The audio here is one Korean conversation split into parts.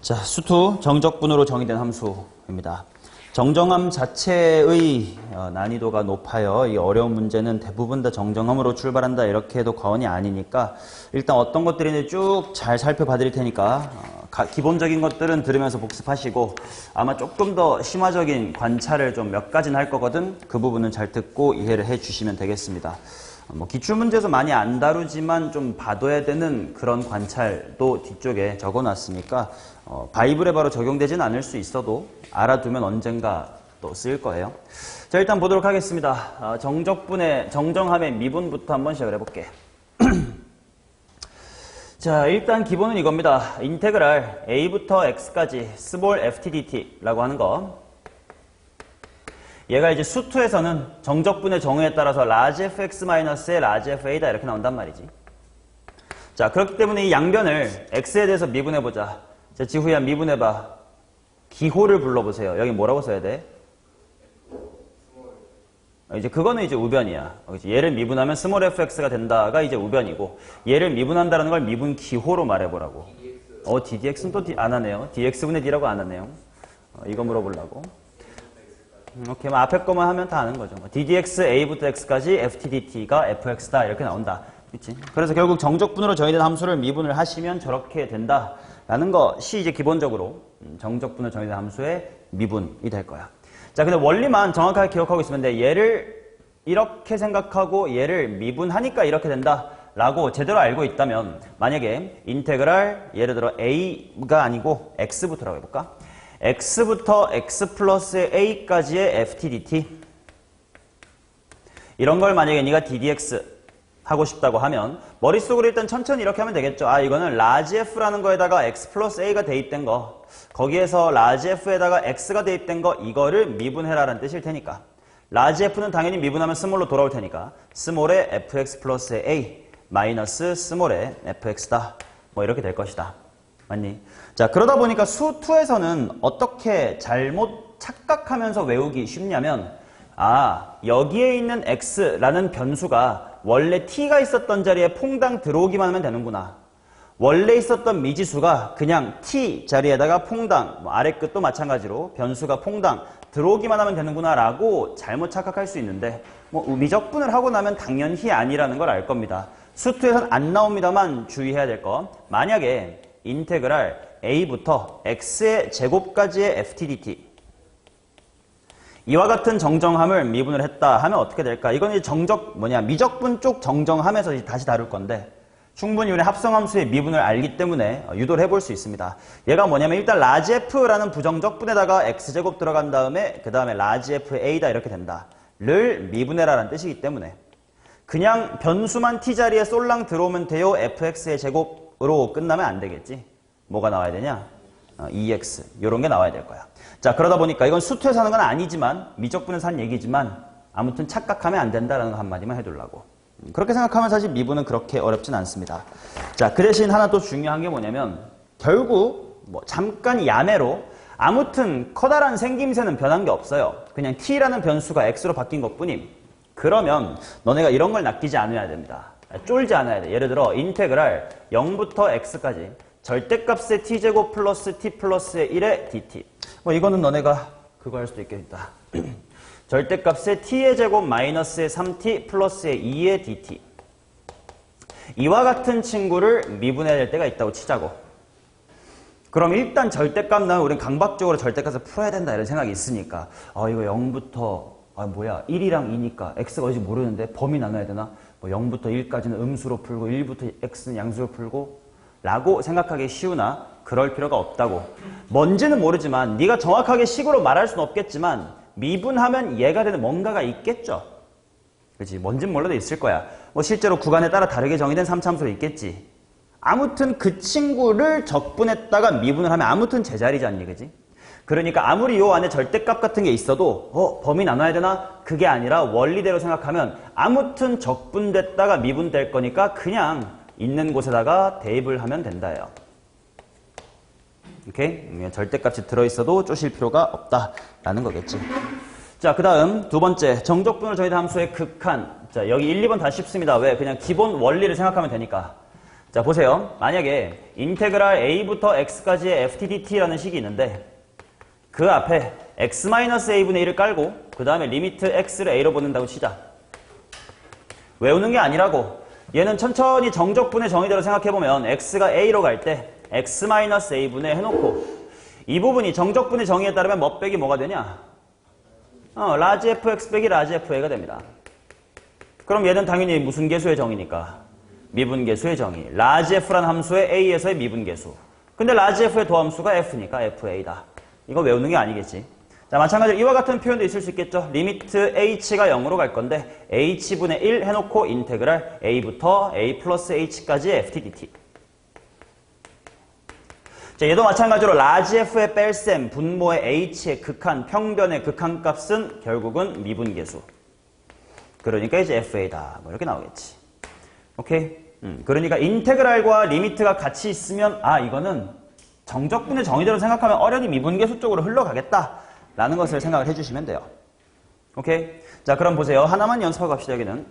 자, 수투 정적분으로 정의된 함수입니다. 정정함 자체의 난이도가 높아요. 이 어려운 문제는 대부분 다 정정함으로 출발한다 이렇게 해도 과언이 아니니까 일단 어떤 것들인지 쭉 잘 살펴봐 드릴 테니까 기본적인 것들은 들으면서 복습하시고 아마 조금 더 심화적인 관찰을 좀 몇 가지는 할 거거든. 그 부분은 잘 듣고 이해를 해 주시면 되겠습니다. 기출문제에서 많이 안 다루지만 좀 봐둬야 되는 그런 관찰도 뒤쪽에 적어놨으니까 바이블에 바로 적용되지는 않을 수 있어도 알아두면 언젠가 또 쓰일 거예요. 자, 일단 보도록 하겠습니다. 정적분의 정정함의 미분부터 한번 시작을 해볼게. 자, 일단 기본은 이겁니다. 인테그랄 a부터 x까지 스몰 ftdt라고 하는 거. 얘가 이제 수투에서는 정적분의 정의에 따라서 large fx-의 large fa다 이렇게 나온단 말이지. 자, 그렇기 때문에 이 양변을 x에 대해서 미분해보자. 자, 지후야 미분해봐. 기호를 불러보세요. 여기 뭐라고 써야 돼? 이제 그거는 이제 우변이야. 얘를 미분하면 스몰 fx가 된다가 이제 우변이고, 얘를 미분한다는 걸 미분 기호로 말해보라고. ddx는 또 안 하네요. dx분의 d라고 안 하네요. 이거 물어보려고. 오케이, 앞에 거만 하면 다 아는 거죠. ddx a부터 x까지 ftdt가 fx다 이렇게 나온다. 그치? 그래서 결국 정적분으로 정의된 함수를 미분을 하시면 저렇게 된다라는 것이 이제 기본적으로 정적분으로 정의된 함수의 미분이 될 거야. 자, 근데 원리만 정확하게 기억하고 있으면 돼. 얘를 이렇게 생각하고 얘를 미분하니까 이렇게 된다라고 제대로 알고 있다면 만약에 인테그랄 예를 들어 a가 아니고 x부터라고 해볼까? x부터 x 플러스 a까지의 ftdt 이런 걸 만약에 네가 ddx 하고 싶다고 하면 머릿속으로 일단 천천히 이렇게 하면 되겠죠. 아, 이거는 large f라는 거에다가 x 플러스 a가 대입된 거, 거기에서 large f에다가 x가 대입된 거, 이거를 미분해라라는 뜻일 테니까 large f는 당연히 미분하면 스몰로 돌아올 테니까 스몰의 fx 플러스 a 마이너스 스몰의 fx다 뭐 이렇게 될 것이다. 맞니? 자, 그러다 보니까 수2에서는 어떻게 잘못 착각하면서 외우기 쉽냐면, 아, 여기에 있는 x라는 변수가 원래 t가 있었던 자리에 퐁당 들어오기만 하면 되는구나. 원래 있었던 미지수가 그냥 t 자리에다가 퐁당, 아래 끝도 마찬가지로 변수가 퐁당 들어오기만 하면 되는구나 라고 잘못 착각할 수 있는데, 미적분을 하고 나면 당연히 아니라는 걸 알 겁니다. 수2에서는 안 나옵니다만 주의해야 될 거. 만약에 인테그랄 a부터 x의 제곱까지의 ftdt 이와 같은 정정함을 미분을 했다 하면 어떻게 될까? 이건 이제 미적분 쪽 정정함에서 다시 다룰 건데 충분히 우리 합성함수의 미분을 알기 때문에 유도를 해볼 수 있습니다. 얘가 뭐냐면 일단 large f라는 부정적분에다가 x제곱 들어간 다음에 그 다음에 large f a다 이렇게 된다 를 미분해라라는 뜻이기 때문에 그냥 변수만 t 자리에 쏠랑 들어오면 돼요. fx의 제곱으로 끝나면 안 되겠지. 뭐가 나와야 되냐? 2x 이런 게 나와야 될 거야. 자, 그러다 보니까 이건 수투에서 하는 건 아니지만 미적분에서 한 얘기지만 아무튼 착각하면 안 된다라는 거 한마디만 해두려고. 그렇게 생각하면 사실 미분은 그렇게 어렵진 않습니다. 자, 그 대신 하나 또 중요한 게 뭐냐면 결국 잠깐 야매로 아무튼 커다란 생김새는 변한 게 없어요. 그냥 t라는 변수가 x로 바뀐 것뿐임. 그러면 너네가 이런 걸 낚이지 않아야 됩니다. 쫄지 않아야 돼. 예를 들어 인테그랄 0부터 x까지 절대값의 t제곱 플러스 t 플러스의 1의 dt. 이거는 너네가 그거 할 수도 있겠다. 절대값의 t의 제곱 마이너스의 3t 플러스의 2의 dt. 이와 같은 친구를 미분해야 될 때가 있다고 치자고. 그럼 일단 절대값 나면 우리는 강박적으로 절대값을 풀어야 된다 이런 생각이 있으니까 이거 0부터 1이랑 2니까 x가 어딘지 모르는데 범위 나눠야 되나? 0부터 1까지는 음수로 풀고 1부터 x는 양수로 풀고 라고 생각하기 쉬우나 그럴 필요가 없다고. 뭔지는 모르지만 네가 정확하게 식으로 말할 수는 없겠지만 미분하면 얘가 되는 뭔가가 있겠죠. 그렇지? 뭔진 몰라도 있을 거야. 실제로 구간에 따라 다르게 정의된 3차함수도 있겠지. 아무튼 그 친구를 적분했다가 미분을 하면 아무튼 제자리잖니. 그지? 그러니까 아무리 요 안에 절대값 같은 게 있어도 범위 나눠야 되나? 그게 아니라 원리대로 생각하면 아무튼 적분됐다가 미분될 거니까 그냥 있는 곳에다가 대입을 하면 된다예요. 오케이? 절대값이 들어있어도 쪼실 필요가 없다라는 거겠지. 자, 그 다음 두 번째 정적분으로 정의된 함수의 극한. 자, 여기 1, 2번 다 쉽습니다. 왜? 그냥 기본 원리를 생각하면 되니까. 자, 보세요. 만약에 인테그랄 a부터 x까지의 ftdt라는 식이 있는데 그 앞에 x-a분의 1을 깔고 그 다음에 리미트 x를 a로 보낸다고 치자. 외우는 게 아니라고. 얘는 천천히 정적분의 정의대로 생각해보면 x가 a로 갈 때 x-a분의 해놓고 이 부분이 정적분의 정의에 따르면 뭐 빼기 뭐가 되냐? 라지 fx 빼기 라지 fa가 됩니다. 그럼 얘는 당연히 무슨 계수의 정의니까? 미분계수의 정의. 라지 f란 함수의 a에서의 미분계수. 근데 라지 f의 도함수가 f니까 fa다. 이거 외우는 게 아니겠지. 자, 마찬가지로 이와 같은 표현도 있을 수 있겠죠. 리미트 h가 0으로 갈 건데 h분의 1 해놓고 인테그랄 a부터 a 플러스 h까지 ftdt. 자, 얘도 마찬가지로 라지 f의 뺄셈, 분모의 h의 극한, 평변의 극한값은 결국은 미분계수. 그러니까 이제 fa다. 뭐 이렇게 나오겠지. 오케이? 그러니까 인테그랄과 리미트가 같이 있으면 이거는 정적분의 정의대로 생각하면 어련히 미분계수 쪽으로 흘러가겠다라는 것을 생각을 해주시면 돼요. 오케이? 자, 그럼 보세요. 하나만 연습하고 갑시다, 여기는.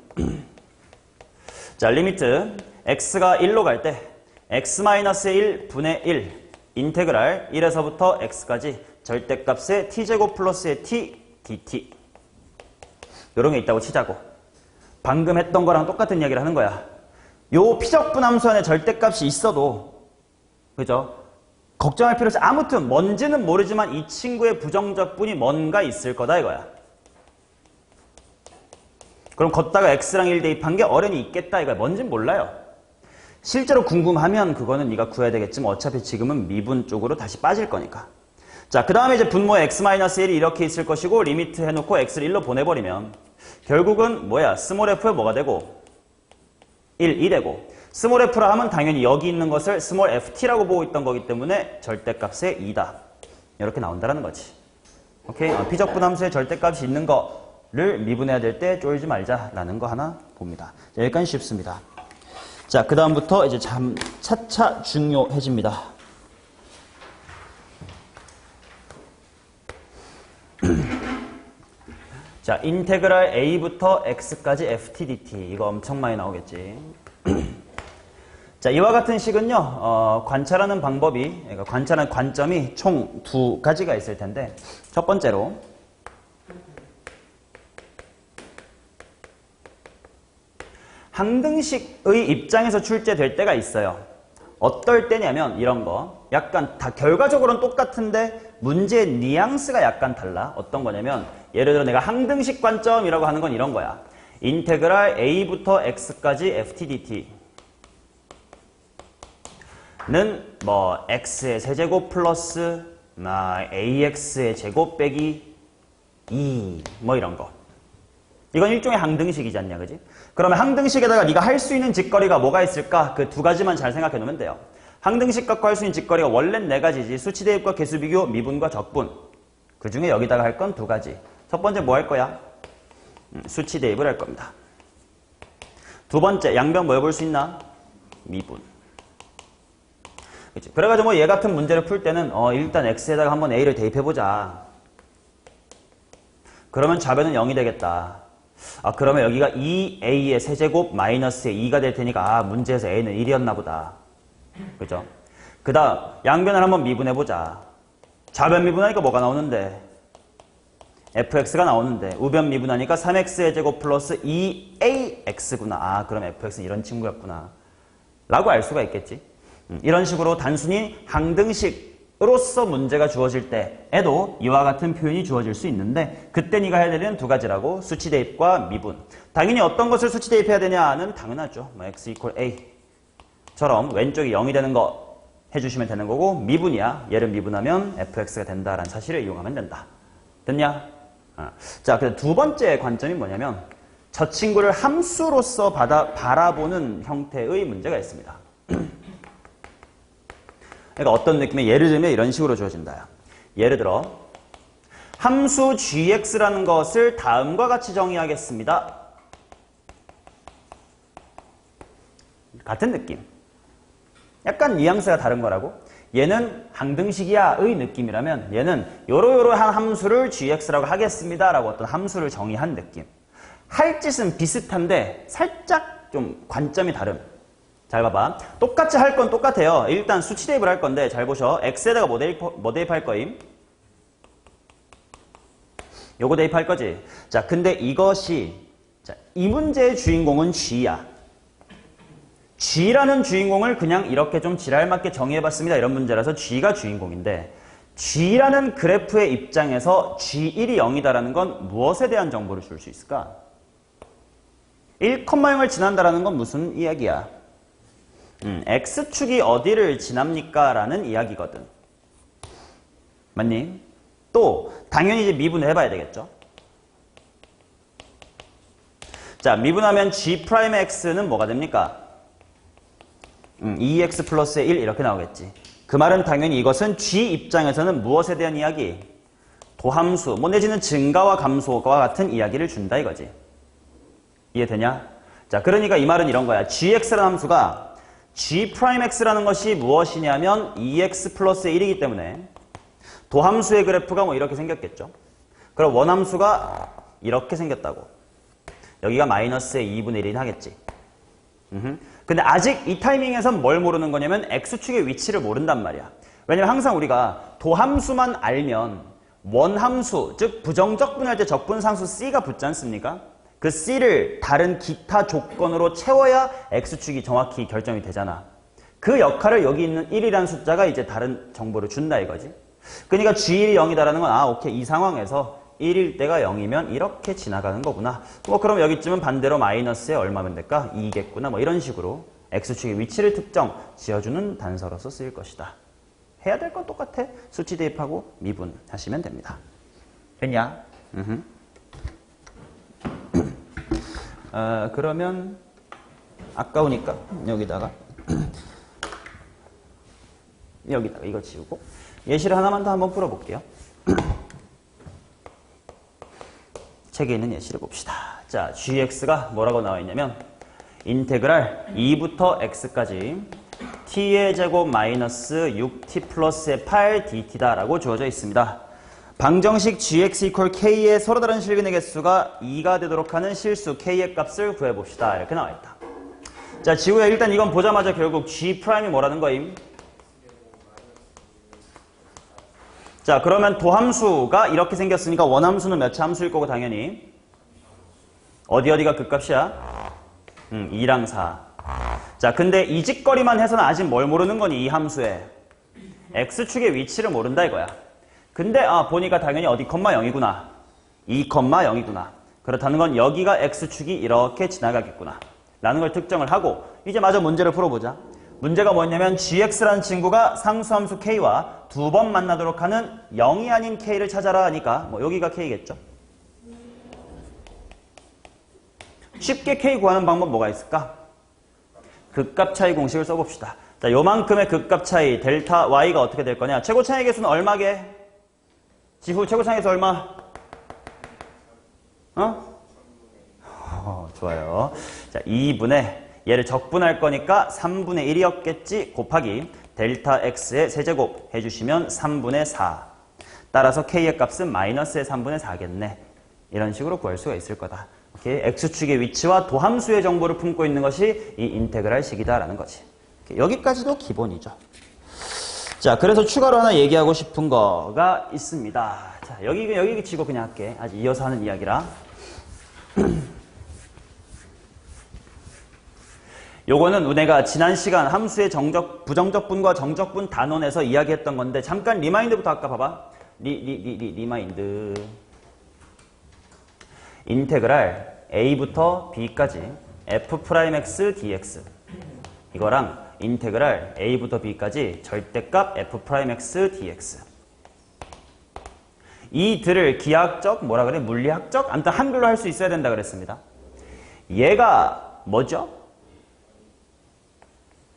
자, 리미트 x가 1로 갈 때 x-1 분의 1 인테그랄 1에서부터 x까지 절대값의 t제곱 플러스의 t dt 이런 게 있다고 치자고. 방금 했던 거랑 똑같은 이야기를 하는 거야. 요 피적분 함수 안에 절대값이 있어도 그죠? 걱정할 필요 없이 아무튼 뭔지는 모르지만 이 친구의 부정적분이 뭔가 있을 거다 이거야. 그럼 걷다가 x랑 1 대입한 게 어련히 있겠다 이거야. 뭔진 몰라요. 실제로 궁금하면 그거는 네가 구해야 되겠지만 어차피 지금은 미분 쪽으로 다시 빠질 거니까. 자, 그 다음에 이제 분모의 x-1이 이렇게 있을 것이고 리미트 해놓고 x를 1로 보내버리면 결국은 뭐야? 스몰 f에 뭐가 되고? 1이 되고 스몰 f라 하면 당연히 여기 있는 것을 스몰 ft라고 보고 있던 거기 때문에 절대값의 2다. 이렇게 나온다는 거지. 오케이? 피적분 함수의 절대값이 있는 거를 미분해야 될 때 쫄지 말자라는 거 하나 봅니다. 자, 여기까지 쉽습니다. 자, 그 다음부터 이제 차차 중요해집니다. 자, 인테그랄 a부터 x까지 ftdt. 이거 엄청 많이 나오겠지. 자, 이와 같은 식은요, 관찰하는 방법이, 그러니까 관찰하는 관점이 총 두 가지가 있을 텐데, 첫 번째로, 항등식의 입장에서 출제될 때가 있어요. 어떨 때냐면 이런 거. 약간 다 결과적으로는 똑같은데 문제의 뉘앙스가 약간 달라. 어떤 거냐면 예를 들어 내가 항등식 관점이라고 하는 건 이런 거야. 인테그랄 a부터 x까지 ftdt 는 뭐 x의 세제곱 플러스 ax의 제곱 빼기 2 뭐 이런 거. 이건 일종의 항등식이지 않냐, 그지? 그러면 항등식에다가 네가 할 수 있는 짓거리가 뭐가 있을까? 그 두 가지만 잘 생각해 놓으면 돼요. 항등식 갖고 할 수 있는 짓거리가 원래는 네 가지지. 수치 대입과 개수 비교, 미분과 적분. 그 중에 여기다가 할 건 두 가지. 첫 번째 뭐 할 거야? 수치 대입을 할 겁니다. 두 번째, 양변 뭐 해볼 수 있나? 미분. 그치? 그래가지고 뭐 얘 같은 문제를 풀 때는 일단 x에다가 한번 a를 대입해보자. 그러면 좌변은 0이 되겠다. 그러면 여기가 2a의 세제곱 마이너스의 2가 될 테니까 문제에서 a는 1이었나 보다. 그죠? 그 다음 양변을 한번 미분해보자. 좌변 미분하니까 뭐가 나오는데? fx가 나오는데 우변 미분하니까 3x의 제곱 플러스 2ax구나. 그럼 fx는 이런 친구였구나 라고 알 수가 있겠지. 이런 식으로 단순히 항등식으로서 문제가 주어질 때에도 이와 같은 표현이 주어질 수 있는데 그때 네가 해야 되는 두 가지라고. 수치 대입과 미분. 당연히 어떤 것을 수치 대입해야 되냐는 당연하죠. 뭐 x equal a처럼 왼쪽이 0이 되는 거 해주시면 되는 거고, 미분이야. 얘를 미분하면 fx가 된다라는 사실을 이용하면 된다. 됐냐? 자, 그래서 두 번째 관점이 뭐냐면 저 친구를 함수로서 바라보는 형태의 문제가 있습니다. 그러니까 어떤 느낌의, 예를 들면 이런 식으로 주어진다. 예를 들어 함수 gx라는 것을 다음과 같이 정의하겠습니다. 같은 느낌. 약간 뉘앙스가 다른 거라고. 얘는 항등식이야 의 느낌이라면 얘는 요러요러한 함수를 gx라고 하겠습니다 라고 어떤 함수를 정의한 느낌. 할 짓은 비슷한데 살짝 좀 관점이 다름. 잘 봐봐. 똑같이 할 건 똑같아요. 일단 수치 대입을 할 건데 잘 보셔. x에다가 뭐 대입할 거임? 요거 대입할 거지. 자, 근데 이것이 자, 이 문제의 주인공은 g야. g라는 주인공을 그냥 이렇게 좀 지랄맞게 정의해봤습니다. 이런 문제라서 g가 주인공인데 g라는 그래프의 입장에서 g1이 0이다라는 건 무엇에 대한 정보를 줄 수 있을까? 1,0을 지난다라는 건 무슨 이야기야? x축이 어디를 지납니까? 라는 이야기거든. 맞니? 또 당연히 이제 미분을 해봐야 되겠죠. 자, 미분하면 g'x는 뭐가 됩니까? 2x 플러스의 1 이렇게 나오겠지. 그 말은 당연히 이것은 g 입장에서는 무엇에 대한 이야기? 도함수, 뭐 내지는 증가와 감소와 같은 이야기를 준다 이거지. 이해되냐? 자, 그러니까 이 말은 이런 거야. gx라는 함수가 g'x라는 것이 무엇이냐면 2x 플러스의 1이기 때문에 도함수의 그래프가 뭐 이렇게 생겼겠죠. 그럼 원함수가 이렇게 생겼다고. 여기가 마이너스의 2분의 1이 하겠지. 근데 아직 이 타이밍에선 뭘 모르는 거냐면 x축의 위치를 모른단 말이야. 왜냐면 항상 우리가 도함수만 알면 원함수, 즉 부정적분할 때 적분상수 c가 붙지 않습니까? 그 c를 다른 기타 조건으로 채워야 x축이 정확히 결정이 되잖아. 그 역할을 여기 있는 1이라는 숫자가 이제 다른 정보를 준다 이거지. 그러니까 g1이 0이다라는 건 오케이. 이 상황에서 1일 때가 0이면 이렇게 지나가는 거구나. 뭐 그럼 여기쯤은 반대로 마이너스에 얼마면 될까? 2겠구나. 뭐 이런 식으로 x축의 위치를 특정 지어주는 단서로서 쓰일 것이다. 해야 될 건 똑같아. 수치 대입하고 미분하시면 됩니다. 됐냐? 그러면 아까우니까 여기다가 이거 지우고 예시를 하나만 더 한번 풀어볼게요. 책에 있는 예시를 봅시다. 자, gx가 뭐라고 나와 있냐면 인테그랄 2부터 x까지 t의 제곱 마이너스 6t 플러스의 8dt다 라고 주어져 있습니다. 방정식 gx equal k의 서로 다른 실근의 개수가 2가 되도록 하는 실수 k의 값을 구해봅시다. 이렇게 나와 있다. 자, 지우야 일단 이건 보자마자 결국 g'이 뭐라는 거임? 자, 그러면 도함수가 이렇게 생겼으니까 원함수는 몇 차 함수일 거고 당연히 어디가 극값이야? 2랑 4. 자, 근데 이 짓거리만 해서는 아직 뭘 모르는 거니? 이 함수에 x축의 위치를 모른다 이거야. 근데 보니까 당연히 어디 컴마 0이구나. 2,0이구나. 그렇다는 건 여기가 x축이 이렇게 지나가겠구나 라는 걸 특정을 하고 이제 마저 문제를 풀어보자. 문제가 뭐냐면 gx라는 친구가 상수함수 k와 두 번 만나도록 하는 0이 아닌 k를 찾아라 하니까 뭐 여기가 k겠죠. 쉽게 k 구하는 방법 뭐가 있을까? 극값 차이 공식을 써봅시다. 자, 요만큼의 극값 차이 델타 y가 어떻게 될 거냐? 최고 차이 계수는 얼마게? 지후 최고 차이 계수 얼마? 좋아요. 자, 2분의 얘를 적분할 거니까 3분의 1이었겠지 곱하기 델타 x의 세제곱 해주시면 3분의 4. 따라서 k의 값은 마이너스의 3분의 4겠네. 이런 식으로 구할 수가 있을 거다. 오케이? x축의 위치와 도함수의 정보를 품고 있는 것이 이 인테그랄 식이다라는 거지. 오케이? 여기까지도 기본이죠. 자, 그래서 추가로 하나 얘기하고 싶은 거가 있습니다. 자, 여기 치고 그냥 할게. 아직 이어서 하는 이야기라. 요거는 우리가 지난 시간 함수의 부정적분과 정적분 단원에서 이야기했던 건데 잠깐 리마인드부터 아까 봐봐. 리마인드. 인테그랄 a부터 b까지 f'x dx 이거랑 인테그랄 a부터 b까지 절대값 f'x dx 이들을 기하학적 뭐라 그래? 물리학적? 아무튼 한글로 할 수 있어야 된다 그랬습니다. 얘가 뭐죠?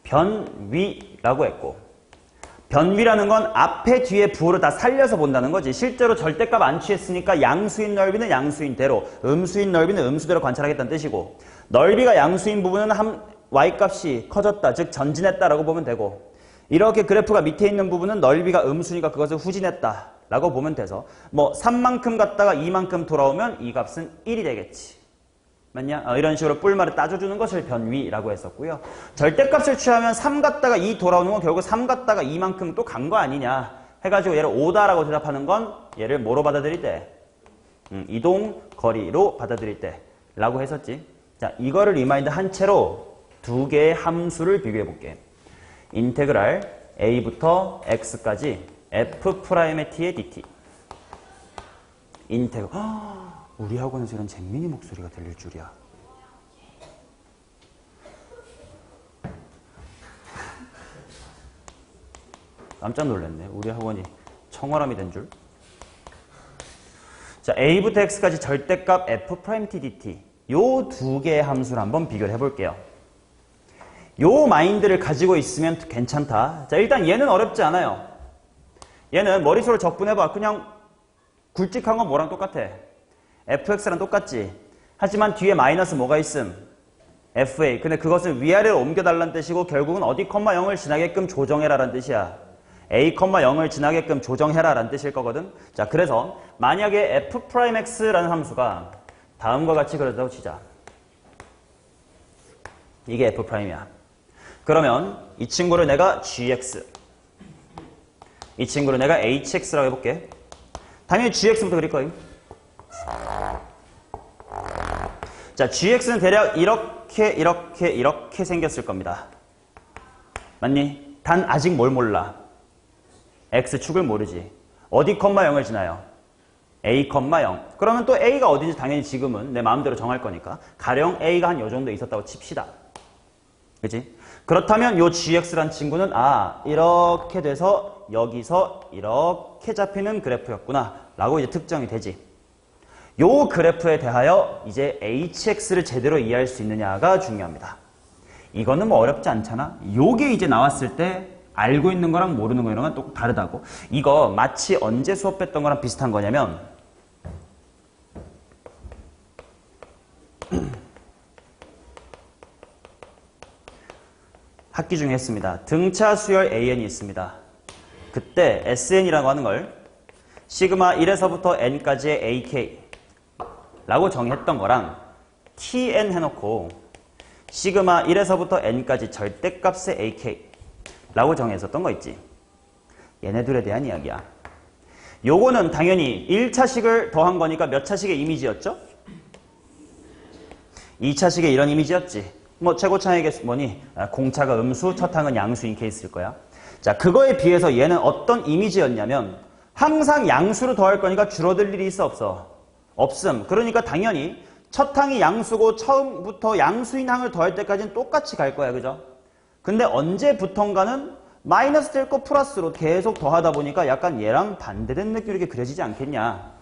변위라고 했고 변위라는 건 앞에 뒤에 부호를 다 살려서 본다는 거지. 실제로 절대값 안 취했으니까 양수인 넓이는 양수인대로 음수인 넓이는 음수대로 관찰하겠다는 뜻이고 넓이가 양수인 부분은 y값이 커졌다 즉 전진했다라고 보면 되고 이렇게 그래프가 밑에 있는 부분은 넓이가 음수니까 그것을 후진했다 라고 보면 돼서 뭐 3만큼 갔다가 2만큼 돌아오면 이 값은 1이 되겠지. 맞냐? 이런 식으로 뿔말을 따져주는 것을 변위라고 했었고요. 절대값을 취하면 3 갔다가 2 돌아오는 건 결국 3 갔다가 2만큼 또 간 거 아니냐 해가지고 얘를 5다라고 대답하는 건 얘를 뭐로 받아들일 때? 이동 거리로 받아들일 때 라고 했었지. 자, 이거를 리마인드 한 채로 두 개의 함수를 비교해 볼게. 인테그랄 a부터 x까지 f'의 t의 dt. 인테그 우리 학원에서 이런 잼민이 목소리가 들릴 줄이야. 깜짝 놀랐네. 우리 학원이 청어람이 된 줄. 자, a부터 x까지 절대값 f't dt. 요 두 개의 함수를 한번 비교를 해볼게요. 요 마인드를 가지고 있으면 괜찮다. 자, 일단 얘는 어렵지 않아요. 얘는 머릿속으로 적분해봐. 그냥 굵직한 건 뭐랑 똑같아? fx랑 똑같지. 하지만 뒤에 마이너스 뭐가 있음? fa. 근데 그것을 위아래로 옮겨달라는 뜻이고 결국은 어디, 0을 지나게끔 조정해라라는 뜻이야. a, 0을 지나게끔 조정해라라는 뜻일 거거든. 자, 그래서 만약에 f'x라는 함수가 다음과 같이 그려진다고 치자. 이게 f'이야. 그러면 이 친구를 내가 gx, 이 친구를 내가 hx라고 해볼게. 당연히 gx부터 그릴 거예요. 자, gx는 대략 이렇게 생겼을 겁니다. 맞니? 단 아직 뭘 몰라? x축을 모르지. 어디, 0을 지나요? a, 0. 그러면 또 a가 어딘지 당연히 지금은 내 마음대로 정할 거니까 가령 a가 한 요 정도 있었다고 칩시다. 그치? 그렇다면 요 gx란 친구는 이렇게 돼서 여기서 이렇게 잡히는 그래프였구나 라고 이제 특정이 되지. 요 그래프에 대하여 이제 hx를 제대로 이해할 수 있느냐가 중요합니다. 이거는 뭐 어렵지 않잖아. 요게 이제 나왔을 때 알고 있는 거랑 모르는 거랑 또 다르다고. 이거 마치 언제 수업했던 거랑 비슷한 거냐면 학기 중에 했습니다. 등차 수열 AN이 있습니다. 그때 SN이라고 하는 걸 시그마 1에서부터 N까지의 AK 라고 정의했던 거랑 TN 해놓고 시그마 1에서부터 N까지 절대값의 AK 라고 정했었던 거 있지. 얘네들에 대한 이야기야. 요거는 당연히 1차식을 더한 거니까 몇 차식의 이미지였죠? 2차식의 이런 이미지였지. 뭐 최고차에게 뭐니? 공차가 음수, 첫항은 양수인 케이스일 거야. 자, 그거에 비해서 얘는 어떤 이미지였냐면 항상 양수로 더할 거니까 줄어들 일이 있어 없어? 없음. 그러니까 당연히 첫 항이 양수고 처음부터 양수인 항을 더할 때까지는 똑같이 갈 거야. 그죠? 근데 언제부턴가는 마이너스 될 거 플러스로 계속 더하다 보니까 약간 얘랑 반대된 느낌이 이렇게 그려지지 않겠냐.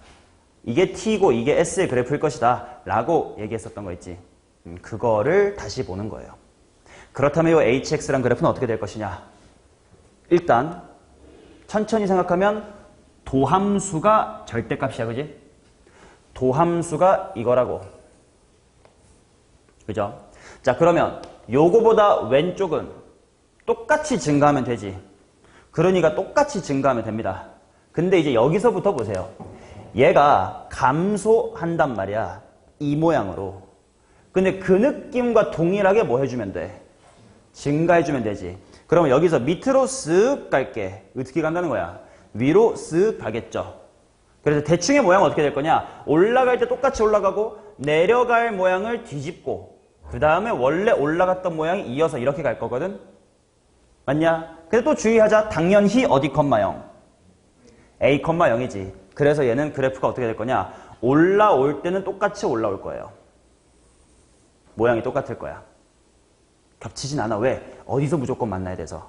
이게 T고 이게 S의 그래프일 것이다 라고 얘기했었던 거 있지. 그거를 다시 보는 거예요. 그렇다면 이 HX란 그래프는 어떻게 될 것이냐. 일단 천천히 생각하면 도함수가 절대값이야. 그지? 도함수가 이거라고. 그죠? 자, 그러면 요거보다 왼쪽은 똑같이 증가하면 되지. 그러니까 똑같이 증가하면 됩니다. 근데 이제 여기서부터 보세요. 얘가 감소한단 말이야. 이 모양으로. 근데 그 느낌과 동일하게 뭐 해주면 돼? 증가해주면 되지. 그러면 여기서 밑으로 쓱 갈게. 어떻게 간다는 거야? 위로 쓱 가겠죠. 그래서 대충의 모양은 어떻게 될 거냐? 올라갈 때 똑같이 올라가고 내려갈 모양을 뒤집고 그 다음에 원래 올라갔던 모양이 이어서 이렇게 갈 거거든? 맞냐? 근데 또 주의하자. 당연히 어디, 0? a, 0이지. 그래서 얘는 그래프가 어떻게 될 거냐? 올라올 때는 똑같이 올라올 거예요. 모양이 똑같을 거야. 겹치진 않아. 왜? 어디서 무조건 만나야 돼서?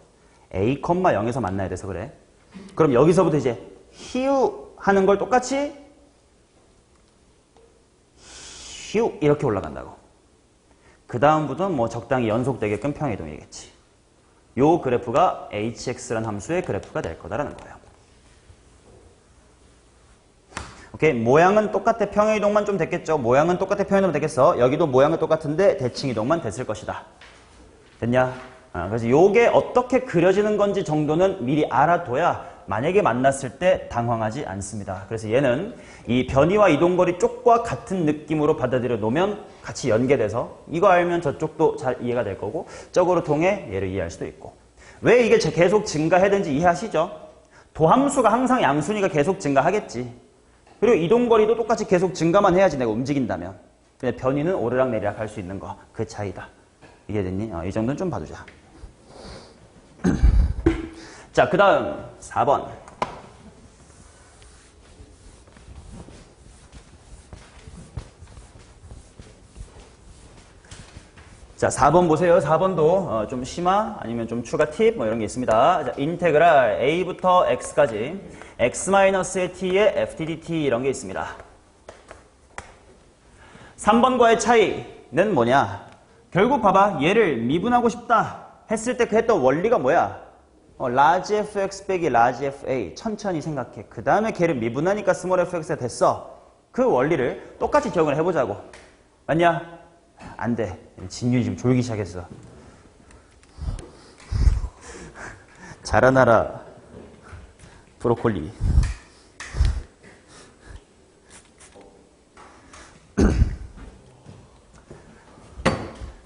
a, 0에서 만나야 돼서 그래. 그럼 여기서부터 이제 히읗 하는 걸 똑같이 히읗 이렇게 올라간다고. 그 다음부터는 뭐 적당히 연속되게끔 평이동이겠지. 요 그래프가 hx라는 함수의 그래프가 될 거다라는 거예요. 오케이. 모양은 똑같아. 평행이동만 좀 됐겠죠. 모양은 똑같아. 평행이동만 됐겠어. 여기도 모양은 똑같은데 대칭이동만 됐을 것이다. 됐냐? 그래서 요게 어떻게 그려지는 건지 정도는 미리 알아둬야 만약에 만났을 때 당황하지 않습니다. 그래서 얘는 이 변이와 이동거리 쪽과 같은 느낌으로 받아들여 놓으면 같이 연계돼서 이거 알면 저쪽도 잘 이해가 될 거고 적으로 통해 얘를 이해할 수도 있고. 왜 이게 계속 증가해야되는지 이해하시죠? 도함수가 항상 양순위가 계속 증가하겠지. 그리고 이동거리도 똑같이 계속 증가만 해야지 내가 움직인다면. 근데 변이는 오르락내리락 할 수 있는 거. 그 차이다. 이해됐니? 이 정도는 좀 봐두자. 자, 그 다음 4번. 자, 4번 보세요. 4번도 좀 심화 아니면 좀 추가 팁 뭐 이런 게 있습니다. 자, 인테그랄 a부터 x까지 x-의 t의 ftdt 이런 게 있습니다. 3번과의 차이는 뭐냐? 결국 봐봐. 얘를 미분하고 싶다 했을 때 그 했던 원리가 뭐야? large fx 빼기 large fa 천천히 생각해. 그 다음에 걔를 미분하니까 small fx가 됐어. 그 원리를 똑같이 적용을 해보자고. 맞냐? 안 돼. 진윤이 지금 졸기 시작했어. 자라나라 브로콜리.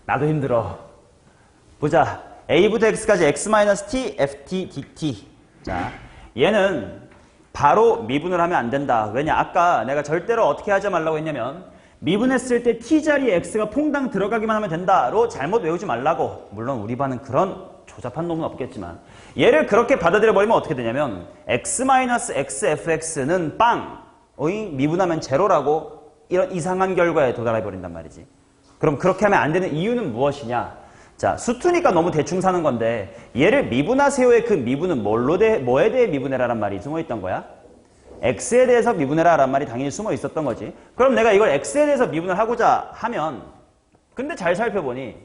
나도 힘들어. 보자. a부터 x까지 x-t, ft, dt. 자, 얘는 바로 미분을 하면 안 된다. 왜냐? 아까 내가 절대로 어떻게 하지 말라고 했냐면 미분했을 때 t자리에 x가 퐁당 들어가기만 하면 된다로 잘못 외우지 말라고. 물론 우리 반은 그런 조잡한 놈은 없겠지만 얘를 그렇게 받아들여 버리면 어떻게 되냐면 x-xfx는 빵! 미분하면 제로라고 이런 이상한 결과에 도달해 버린단 말이지. 그럼 그렇게 하면 안 되는 이유는 무엇이냐? 자, 수투니까 너무 대충 사는 건데 얘를 미분하세요의 그 미분은 뭐에 대해 미분해라란 말이 숨어 있던 거야? x에 대해서 미분해라란 말이 당연히 숨어 있었던 거지. 그럼 내가 이걸 x에 대해서 미분을 하고자 하면 근데 잘 살펴보니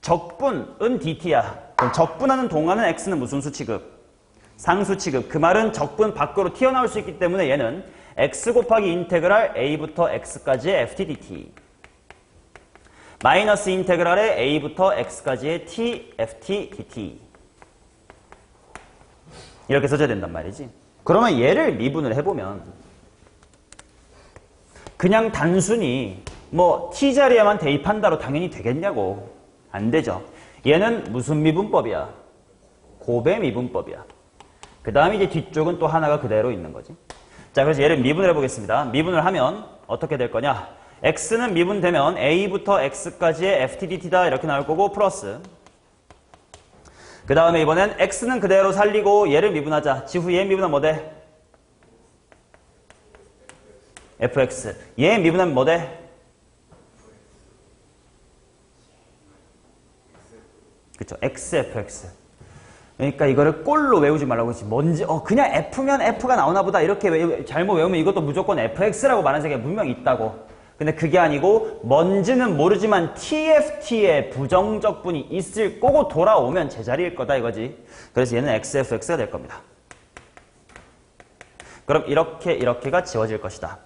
적분은 dt야. 그럼 적분하는 동안은 x는 무슨 수 취급? 상수 취급. 그 말은 적분 밖으로 튀어나올 수 있기 때문에 얘는 x 곱하기 인테그랄 a부터 x까지의 ft dt 마이너스 인테그랄의 a부터 x까지의 t, ft, dt 이렇게 써줘야 된단 말이지. 그러면 얘를 미분을 해보면 그냥 단순히 뭐 t자리에만 대입한다로 당연히 되겠냐고. 안 되죠. 얘는 무슨 미분법이야? 곱의 미분법이야. 그 다음에 이제 뒤쪽은 또 하나가 그대로 있는 거지. 자, 그래서 얘를 미분을 해보겠습니다. 미분을 하면 어떻게 될 거냐? x는 미분되면 a부터 x까지의 ftdt다 이렇게 나올 거고 플러스 그 다음에 이번엔 x는 그대로 살리고 얘를 미분하자. 지후 얘 미분하면 뭐 돼? fx. 얘 미분하면 뭐 돼? 그쵸. xfx. 그러니까 이거를 꼴로 외우지 말라고 했지. 뭔지 그냥 f면 f가 나오나 보다 이렇게 잘못 외우면 이것도 무조건 fx라고 말하는 세계가 분명히 있다고. 근데 그게 아니고 뭔지는 모르지만 TFT에 부정적분이 있을 거고 돌아오면 제자리일 거다 이거지. 그래서 얘는 XFX가 될 겁니다. 그럼 이렇게가 지워질 것이다.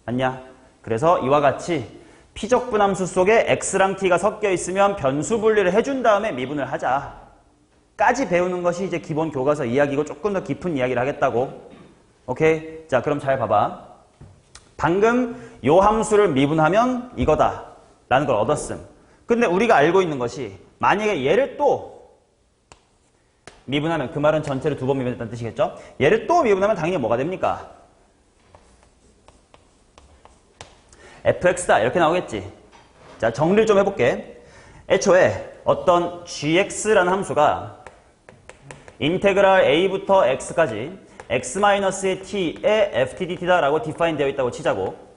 맞냐? 그래서 이와 같이 피적분함수 속에 X랑 T가 섞여 있으면 변수 분리를 해준 다음에 미분을 하자. 까지 배우는 것이 이제 기본 교과서 이야기고 조금 더 깊은 이야기를 하겠다고. 오케이? 자, 그럼 잘 봐봐. 방금 요 함수를 미분하면 이거다 라는 걸 얻었음. 근데 우리가 알고 있는 것이 만약에 얘를 또 미분하면 그 말은 전체를 두 번 미분했다는 뜻이겠죠? 얘를 또 미분하면 당연히 뭐가 됩니까? fx다 이렇게 나오겠지. 자, 정리를 좀 해볼게. 애초에 어떤 gx라는 함수가 인테그랄 a부터 x까지 x-의 t의 ftdt다라고 디파인 되어 있다고 치자고.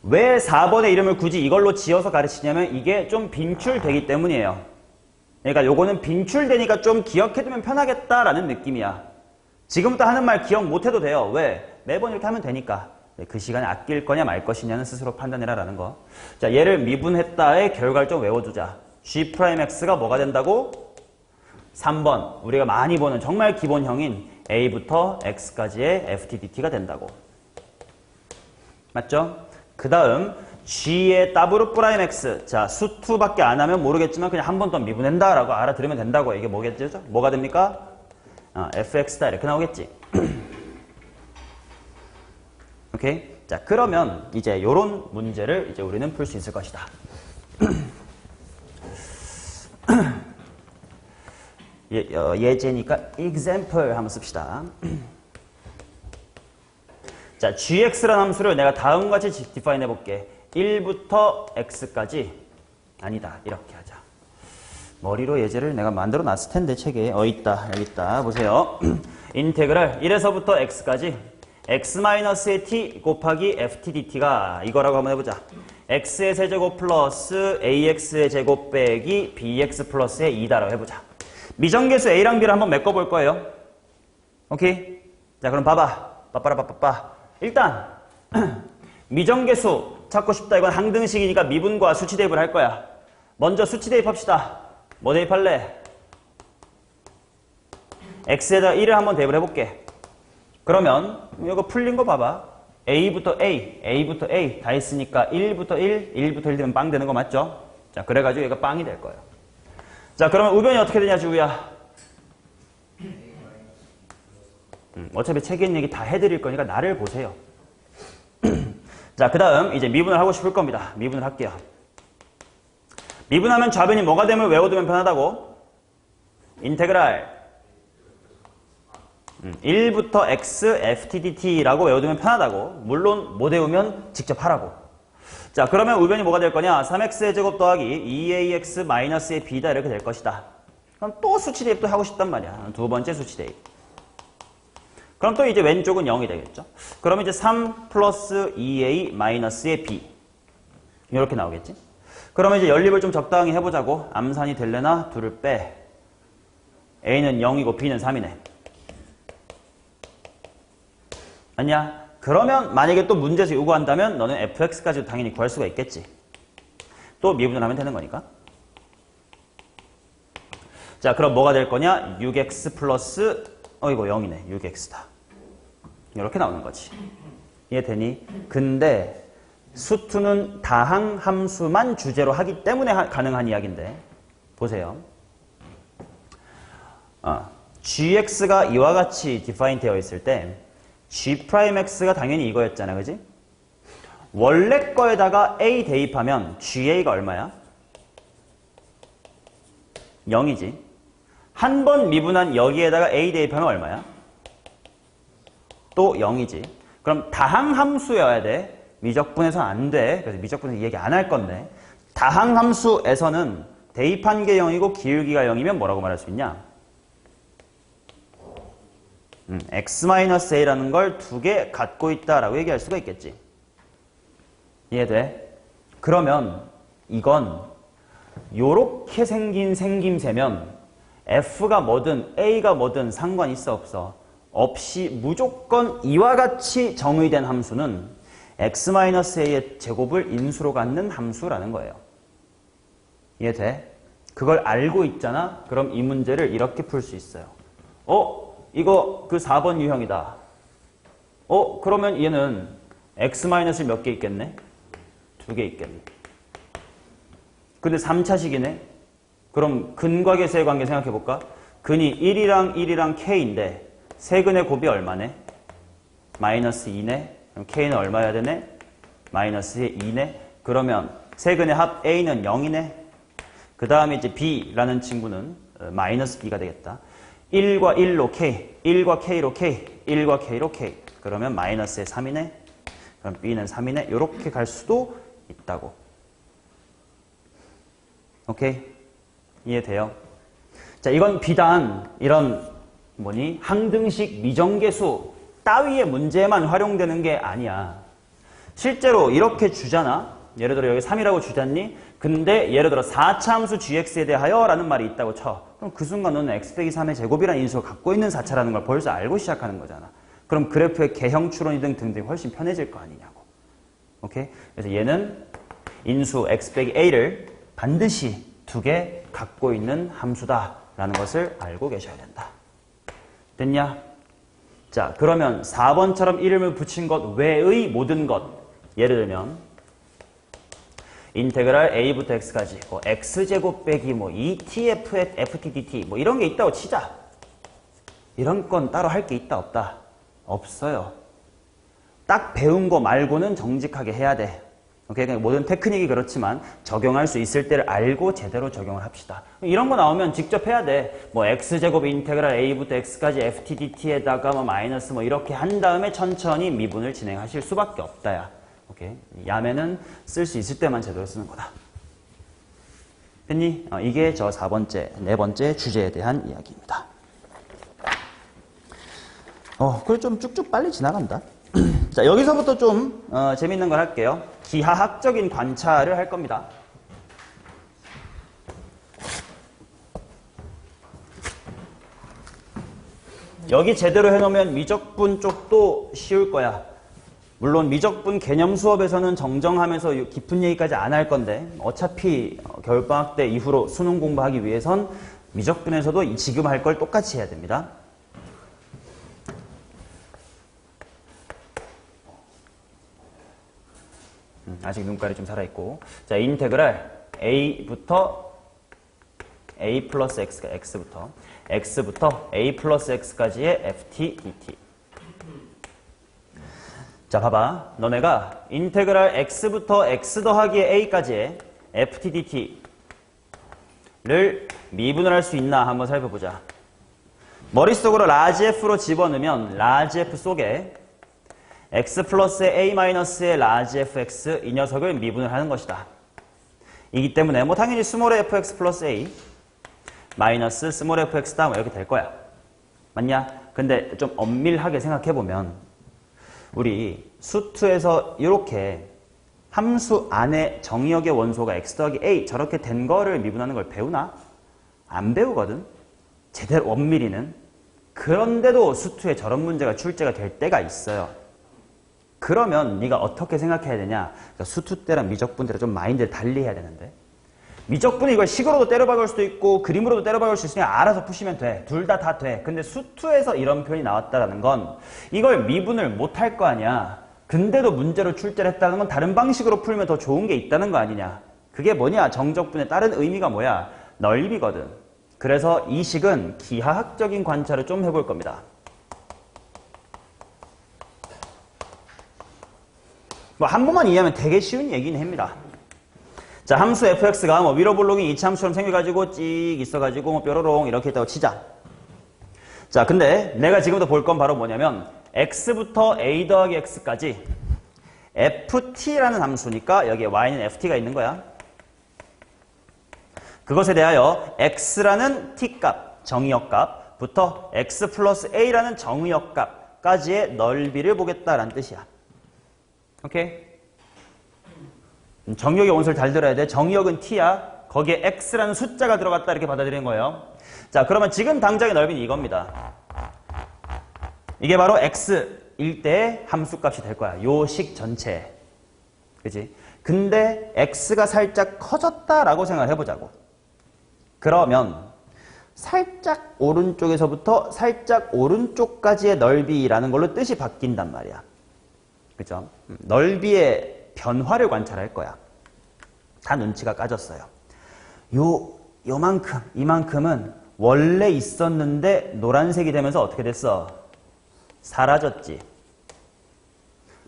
왜 4번의 이름을 굳이 이걸로 지어서 가르치냐면 이게 좀 빈출되기 때문이에요. 그러니까 요거는 빈출되니까 좀 기억해두면 편하겠다라는 느낌이야. 지금부터 하는 말 기억 못해도 돼요. 왜? 매번 이렇게 하면 되니까. 그 시간에 아낄 거냐 말 것이냐는 스스로 판단해라라는 거. 자, 얘를 미분했다의 결과를 좀 외워두자. G'X가 뭐가 된다고? 3번. 우리가 많이 보는 정말 기본형인 A부터 X까지의 FTDT가 된다고. 맞죠? 그 다음 G의 W'X. 자, 수투밖에 안 하면 모르겠지만 그냥 한 번 더 미분한다라고 알아들으면 된다고. 이게 뭐겠죠? 뭐가 됩니까? fx다 이렇게 나오겠지. 오케이? 자, 그러면 이제 요런 문제를 이제 우리는 풀 수 있을 것이다. 예제니까 example 한번 씁시다. 자, gx라는 함수를 내가 다음과 같이 define 해볼게. 1부터 x까지 아니다. 이렇게 하자. 머리로 예제를 내가 만들어 놨을 텐데 책에 있다. 여기 있다. 보세요. 인테그랄 1에서부터 x까지 x-의 t 곱하기 ft dt가 이거라고 한번 해보자. x의 세제곱 플러스 ax의 제곱 빼기 bx 플러스의 2다라고 해보자. 미정계수 a랑 b를 한번 메꿔볼 거예요. 오케이? 자, 그럼 봐봐. 빠빠라빠빠빠. 일단 미정계수 찾고 싶다. 이건 항등식이니까 미분과 수치 대입을 할 거야. 먼저 수치 대입합시다. 뭐 대입할래? x에다 1을 한번 대입을 해볼게. 그러면 이거 풀린 거 봐봐. a부터 a 다 있으니까 1부터 1 되면 빵 되는 거 맞죠? 자, 그래가지고 얘가 빵이 될 거예요. 자, 그러면 우변이 어떻게 되냐, 주우야? 어차피 책에 있는 얘기 다 해드릴 거니까 나를 보세요. 자, 그 다음 이제 미분을 하고 싶을 겁니다. 미분을 할게요. 미분하면 좌변이 뭐가 되면 외워두면 편하다고? 인테그랄 1부터 x ft dt라고 외워두면 편하다고. 물론 못 외우면 직접 하라고. 자, 그러면 우변이 뭐가 될 거냐? 3x의 제곱 더하기 2ax 마이너스의 b다 이렇게 될 것이다. 그럼 또 수치 대입도 하고 싶단 말이야. 두 번째 수치 대입. 그럼 또 이제 왼쪽은 0이 되겠죠. 그럼 이제 3 플러스 2a 마이너스의 b 이렇게 나오겠지. 그러면 이제 연립을 좀 적당히 해보자고. 암산이 될래나 둘을 빼. a는 0이고 b는 3이네. 맞냐? 그러면 만약에 또 문제에서 요구한다면 너는 fx까지도 당연히 구할 수가 있겠지. 또 미분을 하면 되는 거니까. 자, 그럼 뭐가 될 거냐? 6x 플러스 이거 0이네. 6x다. 이렇게 나오는 거지. 이해되니? 근데 수투는 다항 함수만 주제로 하기 때문에 가능한 이야기인데 보세요. gx가 이와 같이 define 되어 있을 때 g'x가 당연히 이거였잖아. 그지? 원래 거에다가 a 대입하면 ga가 얼마야? 0이지. 한 번 미분한 여기에다가 a 대입하면 얼마야? 또 0이지. 그럼 다항 함수여야 돼. 미적분에서는 안 돼. 그래서 미적분에서 얘기 안 할 건데 다항 함수에서는 대입한 게 0이고 기울기가 0이면 뭐라고 말할 수 있냐? x-a라는 걸 두 개 갖고 있다라고 얘기할 수가 있겠지. 이해돼? 그러면 이건 요렇게 생긴 생김새면 f가 뭐든 a가 뭐든 상관 있어 없어? 없이 무조건 이와 같이 정의된 함수는 x-a의 제곱을 인수로 갖는 함수라는 거예요. 이해돼? 그걸 알고 있잖아? 그럼 이 문제를 이렇게 풀 수 있어요. 이거 그 4번 유형이다. 그러면 얘는 x-를 몇 개 있겠네? 2개 있겠네. 근데 3차식이네? 그럼 근과 계수의 관계 생각해볼까? 근이 1이랑 k인데 세근의 곱이 얼마네? 마이너스 2네? 그럼 k는 얼마여야 되네? 마이너스 2네? 그러면 세근의 합 a는 0이네? 그 다음에 이제 b라는 친구는 마이너스 b가 되겠다. 1과 1로 k, 1과 k로 k, 1과 k로 k. 그러면 마이너스의 3이네? 그럼 b는 3이네? 이렇게 갈 수도 있다고. 오케이? 이해돼요? 자, 이건 비단 이런 항등식 미정계수 따위의 문제에만 활용되는 게 아니야. 실제로 이렇게 주잖아. 예를 들어 여기 3이라고 주잖니? 근데 예를 들어 4차 함수 gx에 대하여 라는 말이 있다고 쳐. 그럼 그 순간 너는 x 빼기 3의 제곱이라는 인수가 갖고 있는 4차라는 걸 벌써 알고 시작하는 거잖아. 그럼 그래프의 개형 추론이든 등등이 훨씬 편해질 거 아니냐고. 오케이? 그래서 얘는 인수 x 빼기 a를 반드시 2개 갖고 있는 함수다라는 것을 알고 계셔야 된다. 됐냐? 자, 그러면 4번처럼 이름을 붙인 것 외의 모든 것. 예를 들면 인테그랄 a부터 x까지 x제곱 빼기 2tf ftdt 이런 게 있다고 치자. 이런 건 따로 할 게 있다 없다? 없어요. 딱 배운 거 말고는 정직하게 해야 돼. 오케이? 그러니까 모든 테크닉이 그렇지만 적용할 수 있을 때를 알고 제대로 적용을 합시다. 이런 거 나오면 직접 해야 돼. 뭐 x제곱 인테그랄 a부터 x까지 ftdt에다가 뭐 마이너스 뭐 이렇게 한 다음에 천천히 미분을 진행하실 수밖에 없다야. 오케이? 야매는 쓸 수 있을 때만 제대로 쓰는 거다. 됐니? 이게 저 4번째, 4번째 주제에 대한 이야기입니다. 그래 좀 쭉쭉 빨리 지나간다. 자, 여기서부터 좀 재밌는 걸 할게요. 기하학적인 관찰을 할 겁니다. 여기 제대로 해놓으면 미적분 쪽도 쉬울 거야. 물론 미적분 개념 수업에서는 정정하면서 깊은 얘기까지 안 할 건데 어차피 겨울방학 때 이후로 수능 공부하기 위해선 미적분에서도 지금 할 걸 똑같이 해야 됩니다. 아직 눈깔이 좀 살아있고. 자, 인테그랄 a부터 a 플러스 x가 x부터 a 플러스 x까지의 ft dt. 자, 봐봐. 너네가 인테그랄 x부터 x 더하기 a까지의 ft dt를 미분을 할 수 있나 한번 살펴보자. 머릿속으로 라지 f로 집어넣으면 라지 f 속에 x 플러스 a 마이너스의 라지 fx 이 녀석을 미분을 하는 것이다. 이기 때문에 뭐 당연히 스몰 fx 플러스 a 마이너스 스몰 fx다 뭐 이렇게 될 거야. 맞냐? 근데 좀 엄밀하게 생각해보면 우리 수투에서 이렇게 함수 안에 정의역의 원소가 x 더하기 a 저렇게 된 거를 미분하는 걸 배우나? 안 배우거든. 제대로 엄밀히는. 그런데도 수투에 저런 문제가 출제가 될 때가 있어요. 그러면 네가 어떻게 생각해야 되냐? 그러니까 수투 때랑 미적분 때랑 좀 마인드를 달리 해야 되는데 미적분은 이걸 식으로도 때려박을 수도 있고 그림으로도 때려박을 수 있으니까 알아서 푸시면 돼. 둘 다 돼. 근데 수투에서 이런 표현이 나왔다는 건 이걸 미분을 못할 거 아니야. 근데도 문제로 출제를 했다는 건 다른 방식으로 풀면 더 좋은 게 있다는 거 아니냐. 그게 뭐냐? 정적분의 다른 의미가 뭐야? 넓이거든. 그래서 이 식은 기하학적인 관찰을 좀 해볼 겁니다. 뭐 한 번만 이해하면 되게 쉬운 얘기는 합니다. 자, 함수 fx가 뭐 위로 볼록인 이차함수처럼 생겨가지고 찍 있어가지고 뭐 뾰로롱 이렇게 있다고 치자. 자, 근데 내가 지금부터 볼 건 바로 뭐냐면 x부터 a 더하기 x까지 ft라는 함수니까 여기에 y는 ft가 있는 거야. 그것에 대하여 x라는 t값, 정의역 값부터 x 플러스 a라는 정의역 값까지의 넓이를 보겠다라는 뜻이야. 오케이? 정의역의 원소를 잘 들어야 돼. 정의역은 t야. 거기에 x라는 숫자가 들어갔다 이렇게 받아들이는 거예요. 자, 그러면 지금 당장의 넓이는 이겁니다. 이게 바로 x일 때의 함수값이 될 거야. 요 식 전체. 그치? 근데 x가 살짝 커졌다라고 생각을 해보자고. 그러면 살짝 오른쪽에서부터 살짝 오른쪽까지의 넓이라는 걸로 뜻이 바뀐단 말이야. 그죠? 넓이의 변화를 관찰할 거야. 다 눈치가 까졌어요. 요만큼, 이만큼은 원래 있었는데 노란색이 되면서 어떻게 됐어? 사라졌지.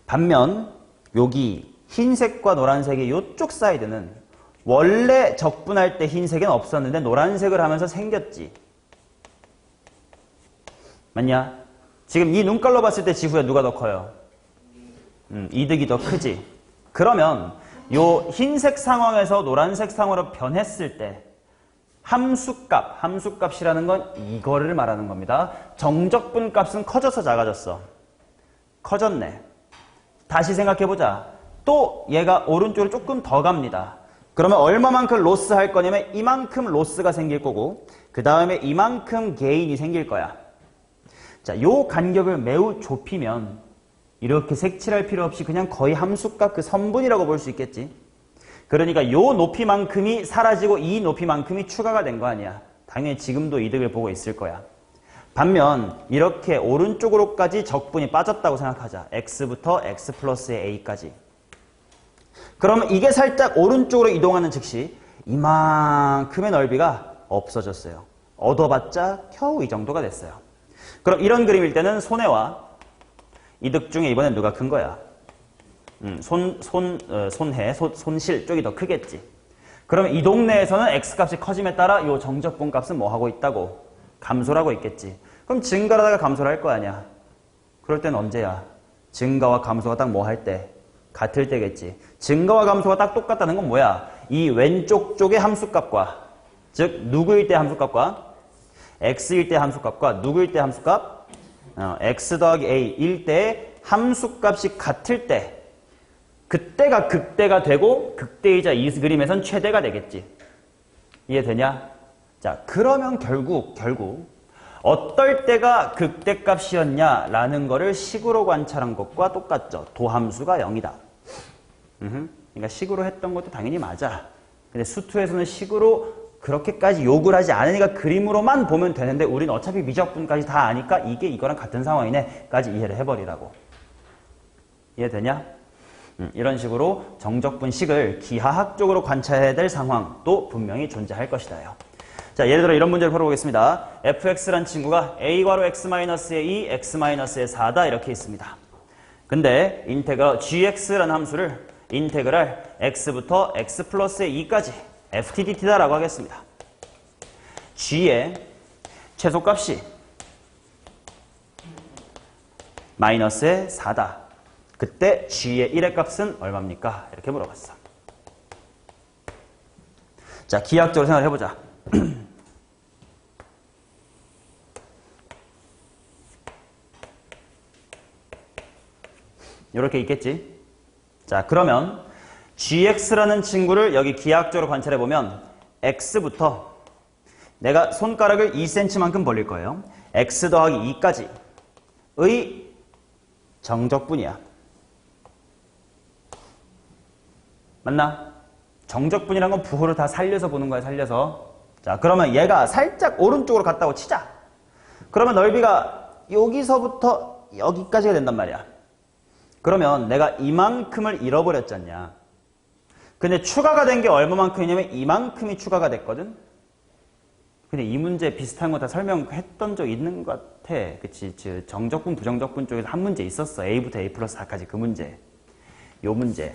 반면 여기 흰색과 노란색의 요쪽 사이드는 원래 적분할 때 흰색은 없었는데 노란색을 하면서 생겼지. 맞냐? 지금 이 눈깔로 봤을 때 지구에 누가 더 커요? 이득이 더 크지. 그러면 요 흰색 상황에서 노란색 상황으로 변했을 때 함수값이라는 건 이거를 말하는 겁니다. 정적분 값은 커져서 작아졌어. 커졌네. 다시 생각해보자. 또 얘가 오른쪽으로 조금 더 갑니다. 그러면 얼마만큼 로스 할 거냐면 이만큼 로스가 생길 거고 그 다음에 이만큼 게인이 생길 거야. 자, 요 간격을 매우 좁히면 이렇게 색칠할 필요 없이 그냥 거의 함수값 그 선분이라고 볼 수 있겠지. 그러니까 요 높이만큼이 사라지고 이 높이만큼이 추가가 된 거 아니야. 당연히 지금도 이득을 보고 있을 거야. 반면 이렇게 오른쪽으로까지 적분이 빠졌다고 생각하자. x부터 x 플러스의 a까지. 그러면 이게 살짝 오른쪽으로 이동하는 즉시 이만큼의 넓이가 없어졌어요. 얻어봤자 겨우 이 정도가 됐어요. 그럼 이런 그림일 때는 손해와 이득 중에 이번엔 누가 큰 거야? 손실 쪽이 더 크겠지. 그러면 이 동네에서는 x값이 커짐에 따라 이 정적분 값은 뭐 하고 있다고? 감소를 하고 있겠지. 그럼 증가를 하다가 감소를 할 거 아니야. 그럴 때는 언제야? 증가와 감소가 딱 뭐 할 때? 같을 때겠지. 증가와 감소가 딱 똑같다는 건 뭐야? 이 왼쪽 쪽의 함수값과, 즉 누구일 때 함수값과 x일 때 함수값과 누구일 때 함수값? x 더하기 a일 때 함수값이 같을 때, 그때가 극대가 되고 극대이자 이 그림에선 최대가 되겠지. 이해되냐? 자, 그러면 결국 어떨 때가 극대값이었냐라는 거를 식으로 관찰한 것과 똑같죠. 도함수가 0이다. 그러니까 식으로 했던 것도 당연히 맞아. 근데 수투에서는 식으로 그렇게까지 욕을 하지 않으니까 그림으로만 보면 되는데 우린 어차피 미적분까지 다 아니까 이게 이거랑 같은 상황이네 까지 이해를 해버리라고. 이해되냐? 이런 식으로 정적분식을 기하학적으로 관찰해야 될 상황도 분명히 존재할 것이다요. 자, 예를 들어 이런 문제를 풀어보겠습니다. fx란 친구가 a괄호 x-의 2, x-의 4다 이렇게 있습니다. 근데 인테그럴 gx라는 함수를 인테그랄 x부터 x 플러스의 2까지 ftdt다라고 하겠습니다. g의 최소값이 마이너스의 4다. 그때 g의 1의 값은 얼마입니까? 이렇게 물어봤어. 자, 기하학적으로 생각을 해보자. 이렇게 있겠지. 자, 그러면 gx라는 친구를 여기 기하학적으로 관찰해보면 x부터 내가 손가락을 2cm만큼 벌릴 거예요. x 더하기 2까지의 정적분이야. 맞나? 정적분이란 건 부호를 다 살려서 보는 거야, 살려서. 자, 그러면 얘가 살짝 오른쪽으로 갔다고 치자. 그러면 넓이가 여기서부터 여기까지가 된단 말이야. 그러면 내가 이만큼을 잃어버렸잖냐. 근데 추가가 된 게 얼마만큼이냐면 이만큼이 추가가 됐거든. 근데 이 문제 비슷한 거 다 설명했던 적 있는 것 같아. 그치? 정적분, 부정적분 쪽에서 한 문제 있었어. A부터 A 플러스 4까지 그 문제. 요 문제.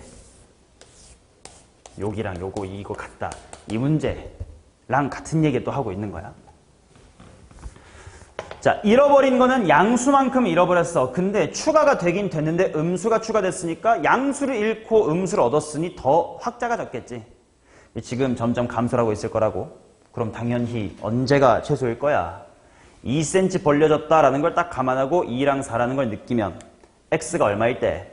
여기랑 요거 이거 같다. 이 문제랑 같은 얘기 또 하고 있는 거야. 자, 잃어버린 거는 양수만큼 잃어버렸어. 근데 추가가 되긴 됐는데 음수가 추가됐으니까 양수를 잃고 음수를 얻었으니 더 확자가 적겠지. 지금 점점 감소를 하고 있을 거라고. 그럼 당연히 언제가 최소일 거야? 2cm 벌려졌다라는 걸 딱 감안하고 2랑 4라는 걸 느끼면 x가 얼마일 때?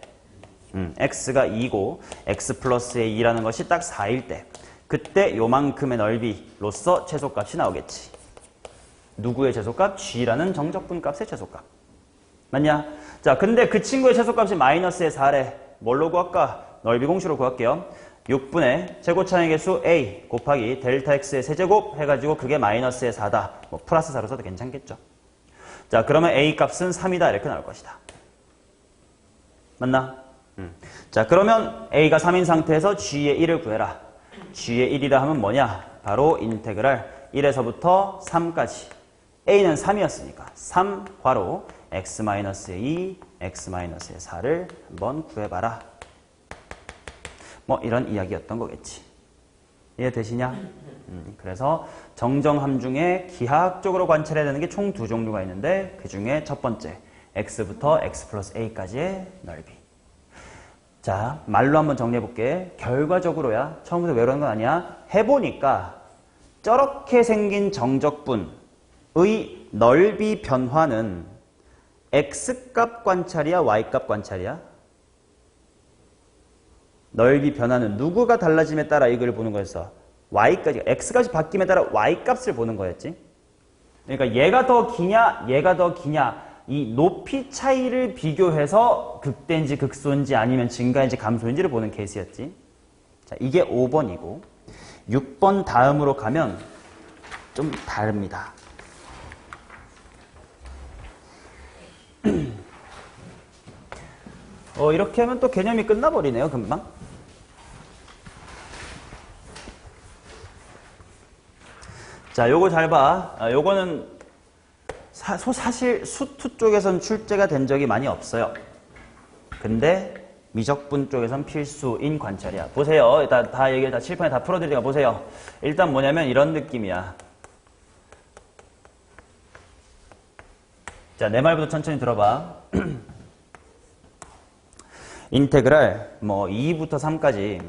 x가 2고 x 플러스의 2라는 것이 딱 4일 때 그때 요만큼의 넓이로서 최소값이 나오겠지. 누구의 최소값? g라는 정적분 값의 최소값. 맞냐? 자, 근데 그 친구의 최소값이 마이너스의 4래. 뭘로 구할까? 넓이 공식으로 구할게요. 6분의 최고차의 개수 a 곱하기 델타 x의 세제곱 해가지고 그게 마이너스의 4다. 뭐 플러스 4로 써도 괜찮겠죠. 자, 그러면 a 값은 3이다 이렇게 나올 것이다. 맞나? 자, 그러면 a가 3인 상태에서 g의 1을 구해라. g의 1이라 하면 뭐냐? 바로 인테그랄 1에서부터 3까지. a는 3이었으니까 3 괄호 x-의 2, x-의 4를 한번 구해봐라. 뭐 이런 이야기였던 거겠지. 이해되시냐? 그래서 정정함 중에 기하학적으로 관찰해야 되는 게 총 두 종류가 있는데 그 중에 첫 번째 x부터 x 플러스 a까지의 넓이. 자, 말로 한번 정리해볼게. 결과적으로야. 처음부터 외우는 건 아니야. 해보니까 저렇게 생긴 정적분의 넓이 변화는 x값 관찰이야? y값 관찰이야? 넓이 변화는 누구가 달라짐에 따라 이걸 보는 거였어? y값이, x값이 바뀜에 따라 y값을 보는 거였지. 그러니까 얘가 더 기냐, 얘가 더 기냐. 이 높이 차이를 비교해서 극대인지 극소인지 아니면 증가인지 감소인지를 보는 케이스였지. 자, 이게 5번이고 6번 다음으로 가면 좀 다릅니다. 이렇게 하면 또 개념이 끝나버리네요, 금방. 자, 요거 잘 봐. 요거는 사실 수투 쪽에선 출제가 된 적이 많이 없어요. 근데 미적분 쪽에선 필수인 관찰이야. 보세요. 일단 다 얘기를 다 칠판에 다 풀어드리니까 보세요. 일단 뭐냐면 이런 느낌이야. 자, 내 말부터 천천히 들어봐. 인테그랄 뭐 2부터 3까지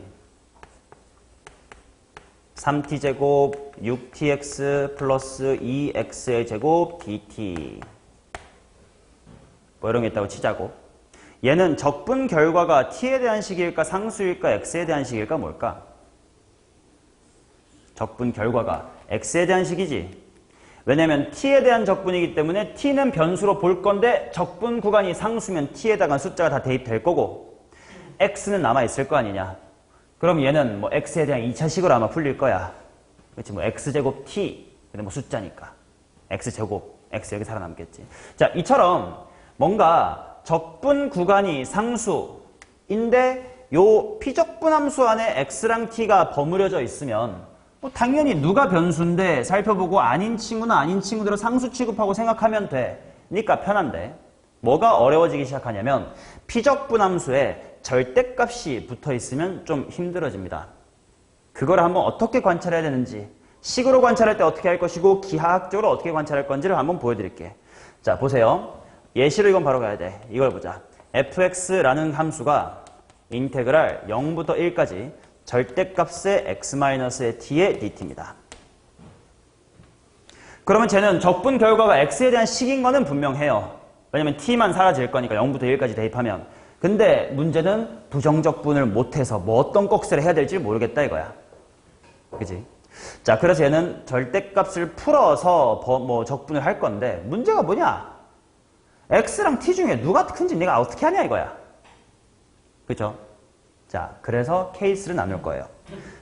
3t제곱 6tx 플러스 2x의 제곱 dt 뭐 이런 게 있다고 치자고. 얘는 적분 결과가 t에 대한 식일까 상수일까 x에 대한 식일까 뭘까? 적분 결과가 x에 대한 식이지. 왜냐면 t에 대한 적분이기 때문에 t는 변수로 볼 건데 적분 구간이 상수면 t에다가 숫자가 다 대입될 거고 x는 남아있을 거 아니냐. 그럼 얘는 뭐 x에 대한 2차식으로 아마 풀릴 거야. 그렇지, 뭐 x제곱 t, 근데 뭐 숫자니까 x제곱, x 여기 살아남겠지. 자, 이처럼 뭔가 적분 구간이 상수인데 요 피적분 함수 안에 x랑 t가 버무려져 있으면 뭐 당연히 누가 변수인데 살펴보고 아닌 친구는 아닌 친구들은 상수 취급하고 생각하면 되니까 편한데, 뭐가 어려워지기 시작하냐면 피적분 함수에 절대값이 붙어 있으면 좀 힘들어집니다. 그걸 한번 어떻게 관찰해야 되는지, 식으로 관찰할 때 어떻게 할 것이고 기하학적으로 어떻게 관찰할 건지를 한번 보여드릴게. 자, 보세요. 예시로 이건 바로 가야 돼. 이걸 보자. fx라는 함수가 인테그랄 0부터 1까지 절대값의 x-의 t의 dt입니다. 그러면 쟤는 적분 결과가 x에 대한 식인 거는 분명해요. 왜냐면 t만 사라질 거니까 0부터 1까지 대입하면. 근데 문제는 부정적분을 못해서 뭐 어떤 꺽쇠를 해야 될지 모르겠다 이거야. 그지? 자, 그래서 얘는 절대값을 풀어서 뭐 적분을 할 건데 문제가 뭐냐? x랑 t 중에 누가 큰지 네가 어떻게 하냐 이거야. 그죠? 자, 그래서 케이스를 나눌 거예요.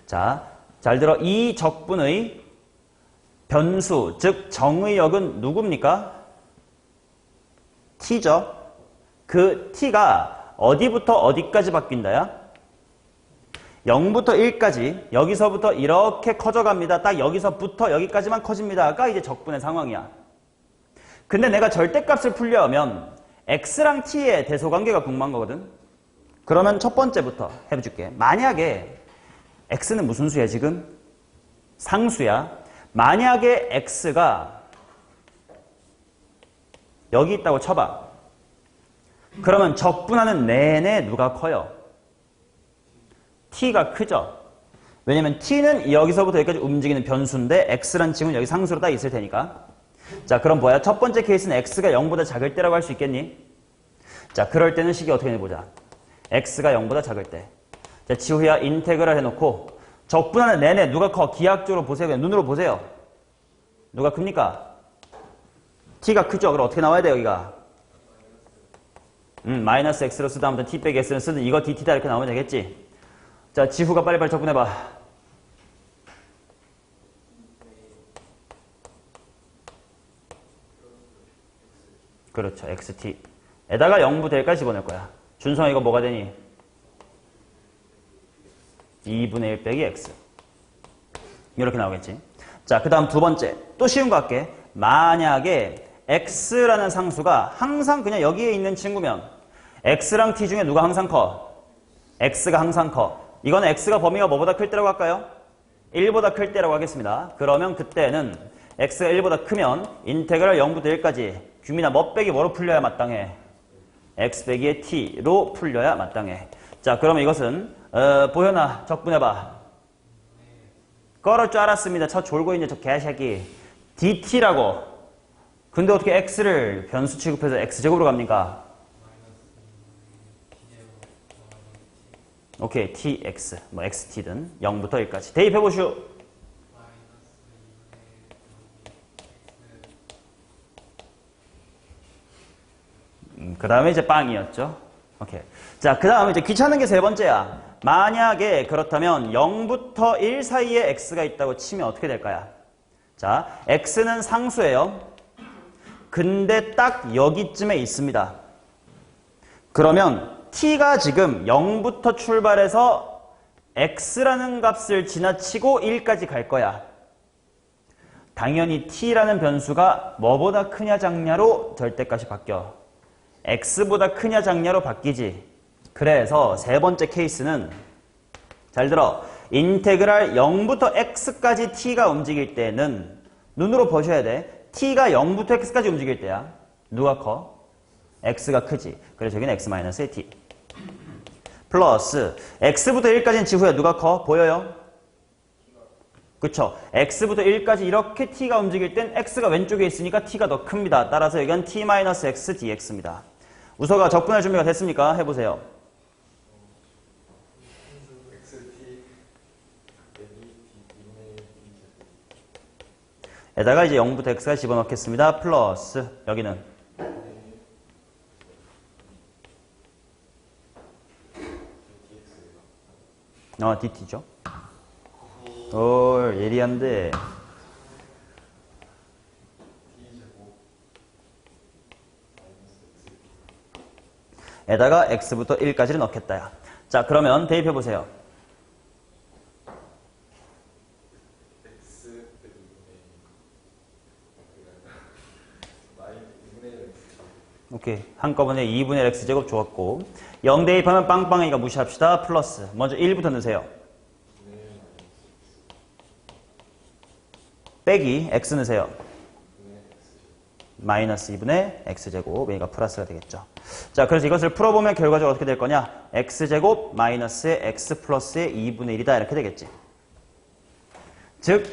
자, 잘 들어. 이 적분의 변수, 즉 정의역은 누굽니까? t죠. 그 t가 어디부터 어디까지 바뀐다야? 0부터 1까지 여기서부터 이렇게 커져갑니다. 딱 여기서부터 여기까지만 커집니다가 이제 적분의 상황이야. 근데 내가 절대값을 풀려면 x랑 t의 대소관계가 궁금한 거거든. 그러면 첫 번째부터 해줄게. 만약에 x는 무슨 수야 지금? 상수야. 만약에 x가 여기 있다고 쳐봐. 그러면 적분하는 내내 누가 커요? t가 크죠? 왜냐면 t는 여기서부터 여기까지 움직이는 변수인데 x란 칭은 여기 상수로 딱 있을 테니까. 자, 그럼 뭐야? 첫 번째 케이스는 x가 0보다 작을 때라고 할 수 있겠니? 자, 그럴 때는 식이 어떻게 되는지 보자. x가 0보다 작을 때. 자, 지우야 인테그랄 해놓고 적분하는 내내 누가 커? 기하학적으로 보세요. 그냥 눈으로 보세요. 누가 큽니까? t가 크죠? 그럼 어떻게 나와야 돼 여기가? 마이너스 x로 쓰다 아무튼 t 빼기 x는 쓰든 이거 dt다 이렇게 나오면 되겠지. 자, 지후가 빨리빨리 적분해봐. 그렇죠. xt 에다가 0부터 1까지 집어넣을 거야. 준성아 이거 뭐가 되니? 2분의 1 빼기 x 이렇게 나오겠지. 자, 그 다음 두 번째 또 쉬운 거 할게. 만약에 x라는 상수가 항상 그냥 여기에 있는 친구면 x랑 t 중에 누가 항상 커? x가 항상 커. 이거는 x가 범위가 뭐보다 클 때라고 할까요? 1보다 클 때라고 하겠습니다. 그러면 그때는 x가 1보다 크면 인테그랄 0부터 1까지 규민아 뭐 빼기 뭐로 풀려야 마땅해? x 빼기의 t로 풀려야 마땅해. 자, 그러면 이것은 보현아 적분해봐. 꺼럴 줄 알았습니다. 저 졸고 있는 저 개새끼. dt라고. 근데 어떻게 x를 변수 취급해서 x제곱으로 갑니까? 오케이, tx, 뭐 xt든 0부터 1까지 대입해보시오. 그 다음에 이제 빵이었죠. 오케이. 자, 그 다음에 이제 귀찮은 게 세 번째야. 만약에 그렇다면 0부터 1 사이에 x가 있다고 치면 어떻게 될까요? 자, x는 상수예요. 근데 딱 여기쯤에 있습니다. 그러면 t가 지금 0부터 출발해서 x라는 값을 지나치고 1까지 갈 거야. 당연히 t라는 변수가 뭐보다 크냐 작냐로 절대값이 바뀌어. x보다 크냐 작냐로 바뀌지. 그래서 세 번째 케이스는 잘 들어. 인테그랄 0부터 x까지 t가 움직일 때는 눈으로 보셔야 돼. t가 0부터 x까지 움직일 때야. 누가 커? x가 크지. 그래서 여기는 x-의 t. 플러스 x부터 1까지는 지후야. 누가 커? 보여요? 그쵸? x부터 1까지 이렇게 t가 움직일 땐 x가 왼쪽에 있으니까 t가 더 큽니다. 따라서 여기는 t-x dx입니다. 우서가 적분할 준비가 됐습니까? 해보세요. 에다가 이제 0부터 x가 집어넣겠습니다. 플러스 여기는 dt죠. 예리한데. 에다가 x부터 1까지를 넣겠다. 자, 그러면 대입해보세요. 오케이. 한꺼번에 2분의 x제곱 좋았고 0 대입하면 빵빵이가 무시합시다. 플러스 먼저 1부터 넣으세요. 빼기 x 넣으세요. 마이너스 2분의 x제곱 얘가 플러스가 되겠죠. 자, 그래서 이것을 풀어보면 결과적으로 어떻게 될 거냐. x제곱 마이너스의 x 플러스의 2분의 1이다 이렇게 되겠지. 즉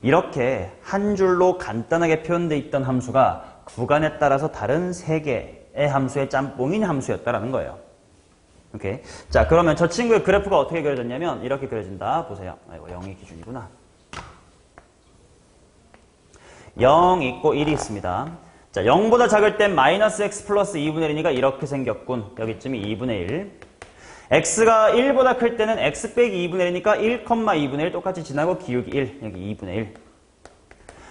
이렇게 한 줄로 간단하게 표현되어 있던 함수가 구간에 따라서 다른 세 개의 함수의 짬뽕인 함수였다라는 거예요. 오케이. 자, 그러면 저 친구의 그래프가 어떻게 그려졌냐면 이렇게 그려진다. 보세요. 이거 0이 기준이구나. 0 있고 1이 있습니다. 자, 0보다 작을 땐 마이너스 x 플러스 2분의 1이니까 이렇게 생겼군. 여기쯤이 2분의 1. x가 1보다 클 때는 x 빼기 2분의 1이니까 1, 2분의 1 똑같이 지나고 기울기 1. 여기 2분의 1.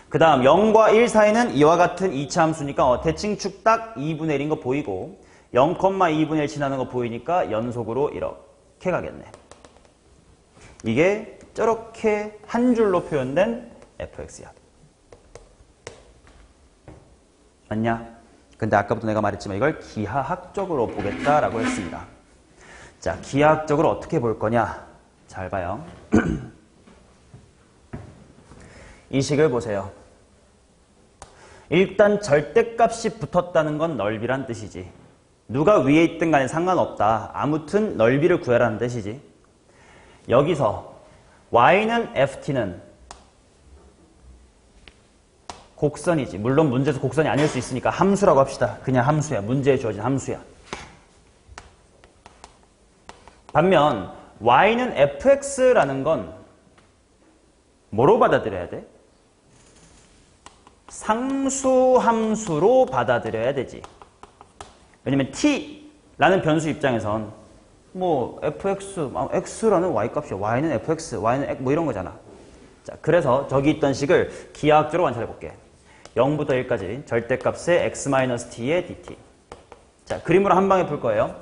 그 다음 0과 1 사이는 이와 같은 2차 함수니까 대칭축 딱 2분의 1인 거 보이고 0,2분의 1 지나는 거 보이니까 연속으로 이렇게 가겠네. 이게 저렇게 한 줄로 표현된 fx야. 맞냐? 근데 아까부터 내가 말했지만 이걸 기하학적으로 보겠다라고 했습니다. 자, 기하학적으로 어떻게 볼 거냐? 잘 봐요. 이 식을 보세요. 일단 절대값이 붙었다는 건 넓이란 뜻이지. 누가 위에 있든 간에 상관없다. 아무튼 넓이를 구해라는 뜻이지. 여기서 y는 ft는 곡선이지. 물론 문제에서 곡선이 아닐 수 있으니까 함수라고 합시다. 그냥 함수야. 문제에 주어진 함수야. 반면 y는 fx라는 건 뭐로 받아들여야 돼? 상수함수로 받아들여야 되지. 왜냐면 t라는 변수 입장에선 뭐 fx, x라는 y값이야. y는 fx, y는 x 뭐 이런 거잖아. 자, 그래서 저기 있던 식을 기하학적으로 관찰해 볼게. 0부터 1까지 절대값의 x-t의 dt. 자, 그림으로 한 방에 풀 거예요.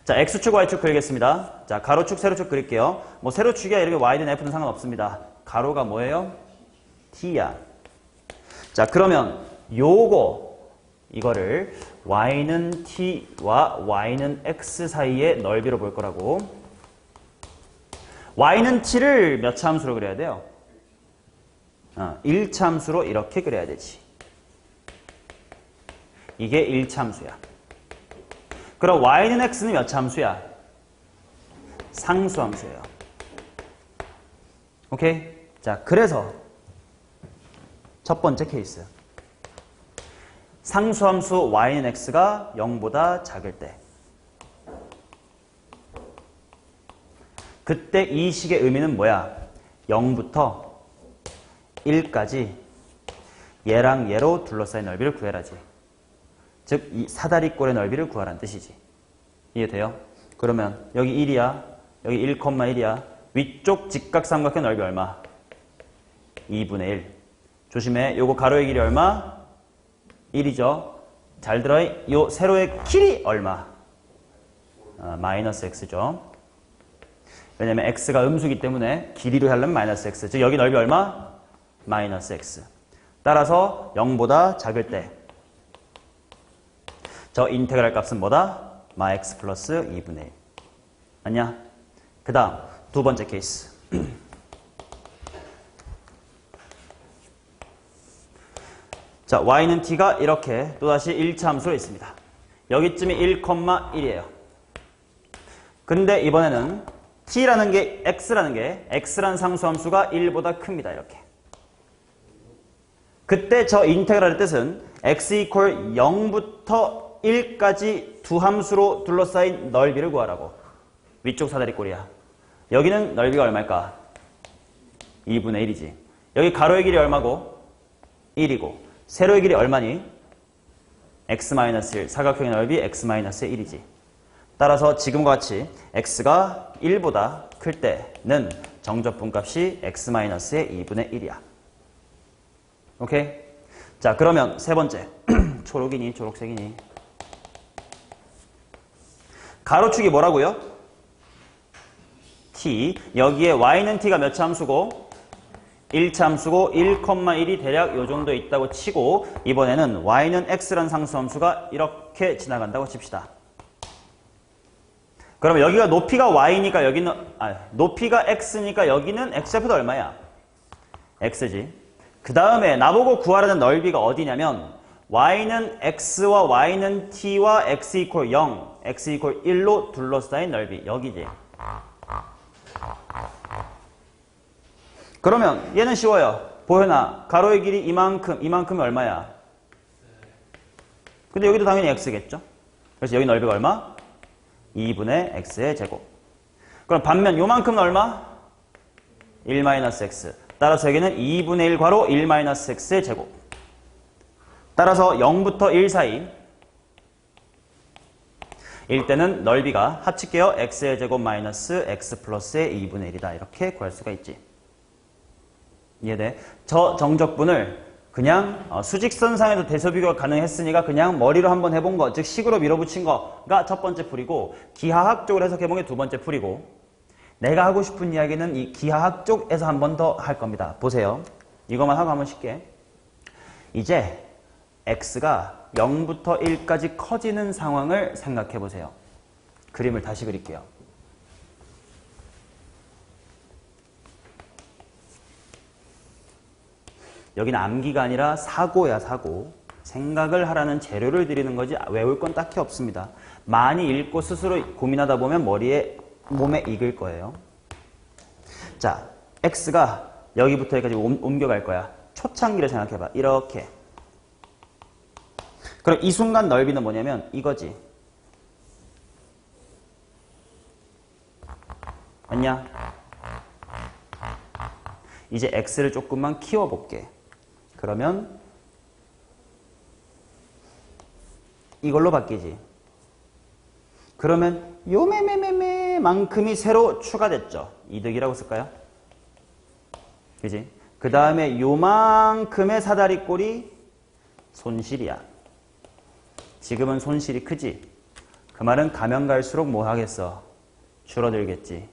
자, x축, y축 그리겠습니다. 자, 가로축, 세로축 그릴게요. 뭐 세로축이야 이렇게 y든 f든 상관없습니다. 가로가 뭐예요? t야. 자, 그러면 이거를 y는 t와 y는 x 사이의 넓이로 볼 거라고. y는 t를 몇 차 함수로 그려야 돼요? 1차 함수로 이렇게 그려야 되지. 이게 1차 함수야. 그럼 y는 x는 몇 차 함수야? 상수 함수예요. 오케이? 자, 그래서 첫 번째 케이스. 상수함수 y는 x가 0보다 작을 때. 그때 이 식의 의미는 뭐야? 0부터 1까지 얘랑 얘로 둘러싸인 넓이를 구해라지. 즉, 이 사다리꼴의 넓이를 구하라는 뜻이지. 이해돼요? 그러면 여기 1이야. 여기 1,1이야. 위쪽 직각삼각형 넓이 얼마? 2분의 1. 조심해. 요거 가로의 길이 얼마? 1이죠. 잘 들어. 요 세로의 길이 얼마? 마이너스 x죠. 왜냐면 x가 음수기 때문에 길이로 하려면 마이너스 x. 즉 여기 넓이 얼마? 마이너스 x. 따라서 0보다 작을 때 저 인테그랄 값은 뭐다? 마 x 플러스 2분의 1. 맞냐? 그 다음 두 번째 케이스. 자, y는 t가 이렇게 또다시 1차 함수로 있습니다. 여기쯤이 1,1이에요. 근데 이번에는 t라는 게 x라는 상수함수가 1보다 큽니다. 이렇게. 그때 저 인테그랄의 뜻은 x equal 0부터 1까지 두 함수로 둘러싸인 넓이를 구하라고. 위쪽 사다리 꼴이야. 여기는 넓이가 얼마일까? 2분의 1이지. 여기 가로의 길이 얼마고? 1이고. 세로의 길이 얼마니? x-1. 사각형의 넓이 x-의 1이지. 따라서 지금과 같이 x가 1보다 클 때는 정적분 값이 x-의 2분의 1이야. 오케이? 자, 그러면 세 번째. 초록이니 초록색이니. 가로축이 뭐라고요? t. 여기에 y는 t가 몇 차 함수고? 1차 함수고 1,1이 대략 요 정도 있다고 치고 이번에는 y는 x라는 상수함수가 이렇게 지나간다고 칩시다. 그러면 여기가 높이가 y니까 여기는 높이가 x니까 여기는 x좌표도 얼마야? x지. 그 다음에 나보고 구하라는 넓이가 어디냐면 y는 x와 y는 t와 x equal 0, x equal 1로 둘러싸인 넓이 여기지. 그러면 얘는 쉬워요. 보현아, 가로의 길이 이만큼이 얼마야? 근데 여기도 당연히 x겠죠? 그래서 여기 넓이가 얼마? 2분의 x의 제곱. 그럼 반면 요만큼은 얼마? 1-x. 따라서 여기는 2분의 1 괄호 1-x의 제곱. 따라서 0부터 1 사이 일 때는 넓이가 합칠게요. x의 제곱 마이너스 x 플러스의 2분의 1이다. 이렇게 구할 수가 있지. 이해돼? 저 정적분을 그냥 수직선상에도 대서 비교가 가능했으니까 그냥 머리로 한번 해본 거, 즉 식으로 밀어붙인 거가 첫 번째 풀이고 기하학적으로 해석해본 게 두 번째 풀이고 내가 하고 싶은 이야기는 이 기하학 쪽에서 한 번 더 할 겁니다. 보세요. 이것만 하고 한번 쉽게. 이제 x가 0부터 1까지 커지는 상황을 생각해 보세요. 그림을 다시 그릴게요. 여기는 암기가 아니라 사고야, 사고. 생각을 하라는 재료를 드리는 거지 외울 건 딱히 없습니다. 많이 읽고 스스로 고민하다 보면 몸에 익을 거예요. 자, x가 여기부터 여기까지 옮겨갈 거야. 초창기를 생각해봐. 이렇게. 그럼 이 순간 넓이는 뭐냐면 이거지. 맞냐? 이제 x를 조금만 키워볼게. 그러면 이걸로 바뀌지. 그러면 요매매매매만큼이 새로 추가됐죠. 이득이라고 쓸까요? 그지? 그 다음에 요만큼의 사다리꼴이 손실이야. 지금은 손실이 크지. 그 말은 가면 갈수록 뭐 하겠어? 줄어들겠지.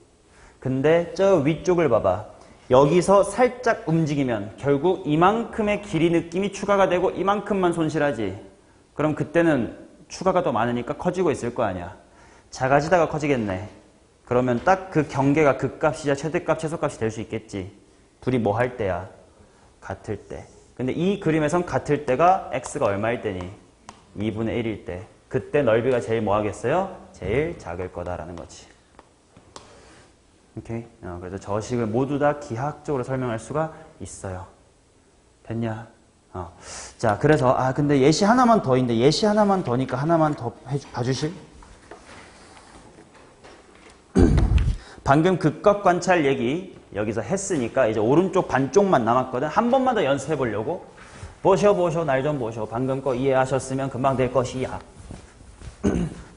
근데 저 위쪽을 봐봐. 여기서 살짝 움직이면 결국 이만큼의 길이 느낌이 추가가 되고 이만큼만 손실하지. 그럼 그때는 추가가 더 많으니까 커지고 있을 거 아니야. 작아지다가 커지겠네. 그러면 딱 그 경계가 극값이자 최대값, 최소값이 될 수 있겠지. 둘이 뭐 할 때야? 같을 때. 근데 이 그림에선 같을 때가 x가 얼마일 때니? 2분의 1일 때. 그때 넓이가 제일 뭐 하겠어요? 제일 작을 거다라는 거지. 오케이? 그래서 저 식을 모두 다 기하학적으로 설명할 수가 있어요. 됐냐? 자, 그래서 근데 예시 하나만 더 있는데 예시 하나만 더니까 하나만 더 봐주실? 방금 극각 관찰 얘기 여기서 했으니까 이제 오른쪽 반쪽만 남았거든. 한 번만 더 연습해 보려고. 보셔 날 좀 보셔. 방금 거 이해하셨으면 금방 될 것이야.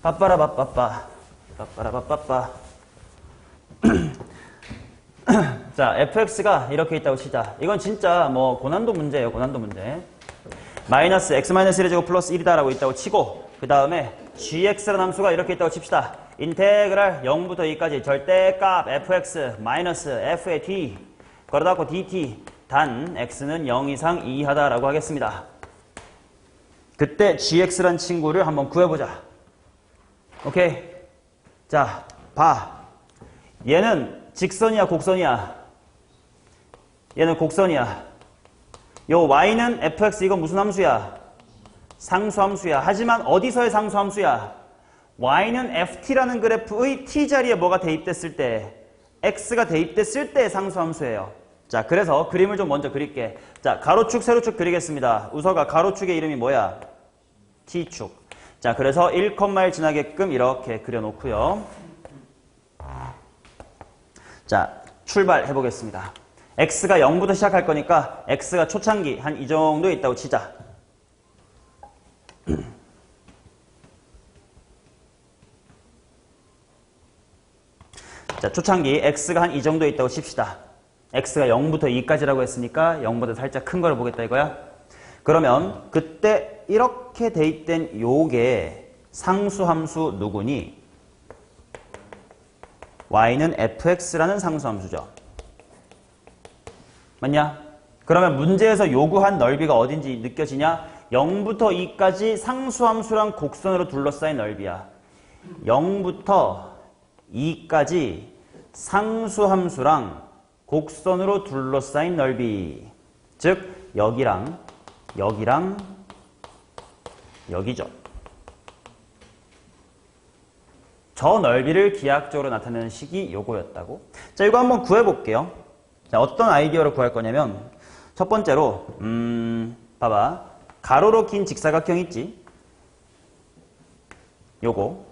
빠빠라빠빠빠 빠빠라빠빠빠. 자, fx가 이렇게 있다고 치자. 이건 진짜 뭐 고난도 문제예요. 고난도 문제. 마이너스 x-1의 제곱 플러스 1이다라고 있다고 치고 그 다음에 gx라는 함수가 이렇게 있다고 칩시다. 인테그랄 0부터 2까지 절대값 fx 마이너스 f의 d 걸어닫고 dt 단 x는 0 이상 이하다라고 하겠습니다. 그때 gx란 친구를 한번 구해보자. 오케이. 자, 봐. 얘는 직선이야, 곡선이야? 얘는 곡선이야. 요 y는 fx, 이건 무슨 함수야? 상수함수야. 하지만 어디서의 상수함수야? y는 ft라는 그래프의 t자리에 뭐가 대입됐을 때, x가 대입됐을 때의 상수함수예요. 자, 그래서 그림을 좀 먼저 그릴게. 자, 가로축, 세로축 그리겠습니다. 우서가 가로축의 이름이 뭐야? t축. 자, 그래서 1,1 지나게끔 이렇게 그려놓고요. 자, 출발해 보겠습니다. x가 0부터 시작할 거니까 x가 초창기 한 이 정도에 있다고 치자. 자, 초창기 x가 한 이 정도에 있다고 칩시다. x가 0부터 2까지라고 했으니까 0보다 살짝 큰 걸 보겠다 이거야. 그러면 그때 이렇게 대입된 요게 상수함수 누구니? y는 fx라는 상수함수죠. 맞냐? 그러면 문제에서 요구한 넓이가 어딘지 느껴지냐? 0부터 2까지 상수함수랑 곡선으로 둘러싸인 넓이야. 0부터 2까지 상수함수랑 곡선으로 둘러싸인 넓이. 즉 여기랑 여기랑 여기죠. 저 넓이를 기하학적으로 나타내는 식이 요거였다고. 자, 이거 한번 구해볼게요. 자, 어떤 아이디어로 구할 거냐면 첫 번째로 봐봐. 가로로 긴 직사각형 있지? 요거.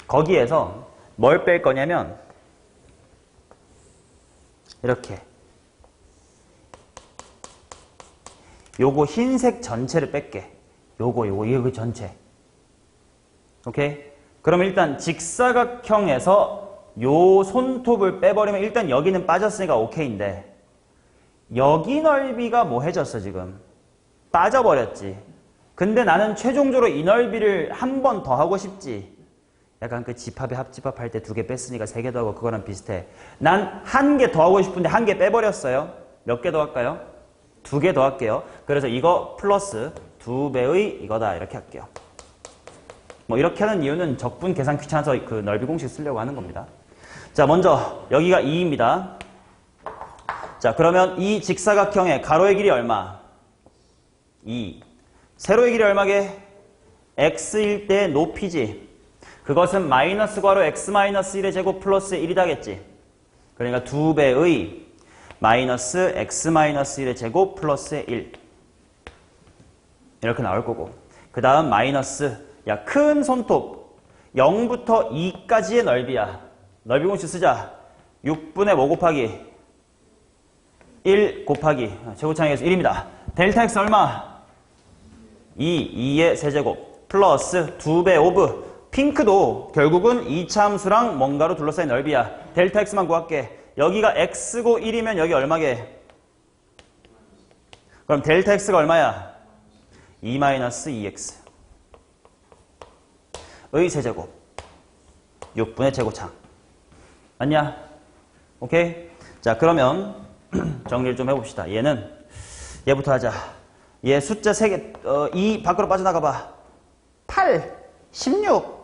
거기에서 뭘 뺄 거냐면 이렇게 요거 흰색 전체를 뺄게. 요거 전체. 오케이? 그럼 일단 직사각형에서 요 손톱을 빼버리면 일단 여기는 빠졌으니까 오케이인데 여기 넓이가 뭐 해졌어 지금? 빠져버렸지. 근데 나는 최종적으로 이 넓이를 한 번 더 하고 싶지. 약간 그 집합에 합집합 할 때 2개 뺐으니까 3개 더 하고 그거랑 비슷해. 난 한 개 더 하고 싶은데 1개 빼버렸어요. 몇 개 더 할까요? 2개 더 할게요. 그래서 이거 플러스 2배의 이거다 이렇게 할게요. 뭐 이렇게 하는 이유는 적분 계산 귀찮아서 그 넓이 공식 쓰려고 하는 겁니다. 자, 먼저 여기가 2입니다. 자, 그러면 이 직사각형의 가로의 길이 얼마? 2. 세로의 길이 얼마게? x일 때 높이지. 그것은 마이너스 괄호 x 마이너스 1의 제곱 플러스 1이다겠지. 그러니까 2배의 마이너스 x 마이너스 1의 제곱 플러스 1 이렇게 나올 거고, 그 다음 마이너스, 야, 큰 손톱 0부터 2까지의 넓이야. 넓이 공식 쓰자. 6분의 뭐 곱하기 1 곱하기 제곱창에서 1입니다. 델타 x 얼마? 2의 세제곱 플러스 2배 오브, 핑크도 결국은 2차 함수랑 뭔가로 둘러싸인 넓이야. 델타 x만 구할게. 여기가 x고 1이면 여기 얼마게? 그럼 델타 x가 얼마야? 2-2x 의 세제곱 6분의 제곱창. 맞냐? 오케이? 자, 그러면 정리를 좀 해봅시다. 얘부터 하자. 얘 숫자 3개, 2 밖으로 빠져나가봐. 8, 16,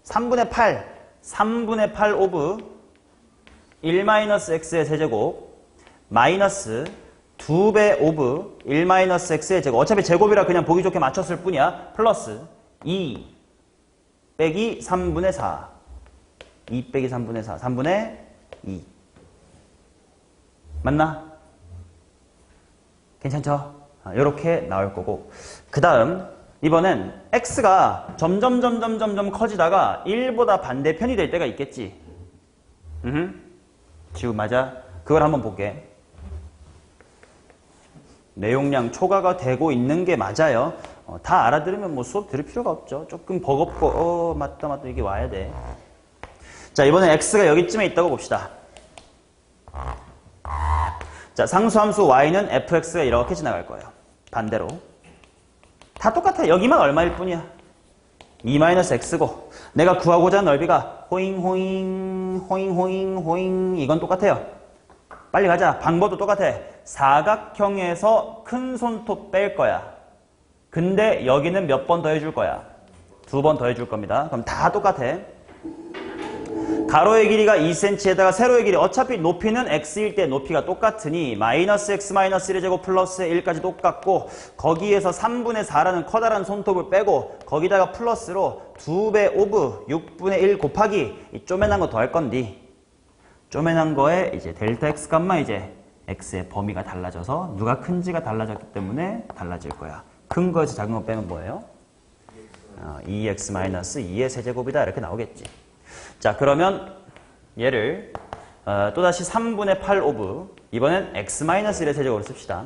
3분의 8, 3분의 8 오브 1-x의 세제곱 마이너스 2배 오브 1-x의 제곱. 어차피 제곱이라 그냥 보기 좋게 맞췄을 뿐이야. 플러스 2 빼기 3분의 4. 2 빼기 3분의 4. 3분의 2. 맞나? 괜찮죠? 이렇게 나올 거고. 그 다음 이번엔 x가 점점 커지다가 1보다 반대편이 될 때가 있겠지. 지금 맞아? 그걸 한번 볼게. 내용량 초과가 되고 있는 게 맞아요. 다 알아들으면 뭐 수업 들을 필요가 없죠. 조금 버겁고 맞다 이게 와야 돼. 자, 이번엔 x가 여기쯤에 있다고 봅시다. 자, 상수함수 y는 fx가 이렇게 지나갈 거예요. 반대로 다 똑같아. 여기만 얼마일 뿐이야. 2-x고 내가 구하고자 하는 넓이가 호잉 이건 똑같아요. 빨리 가자. 방법도 똑같아. 사각형에서 큰 손톱 뺄 거야. 근데 여기는 몇 번 더 해줄 거야? 2번 더 해줄 겁니다. 그럼 다 똑같아. 가로의 길이가 2cm에다가 세로의 길이 어차피 높이는 x일 때 높이가 똑같으니 마이너스 x 마이너스 1의 제곱 플러스 1까지 똑같고 거기에서 3분의 4라는 커다란 손톱을 빼고 거기다가 플러스로 2배 오브 6분의 1 곱하기 이 쪼매난 거 더 할 건디. 쪼매난 거에 이제 델타 x 값만 이제 x의 범위가 달라져서 누가 큰지가 달라졌기 때문에 달라질 거야. 큰 거에서 작은 거 빼면 뭐예요? 2x 마이너스 2의 세제곱이다 이렇게 나오겠지. 자 그러면 얘를 또다시 3분의 8 오브 이번엔 x 마이너스 1의 세제곱으로 씁시다.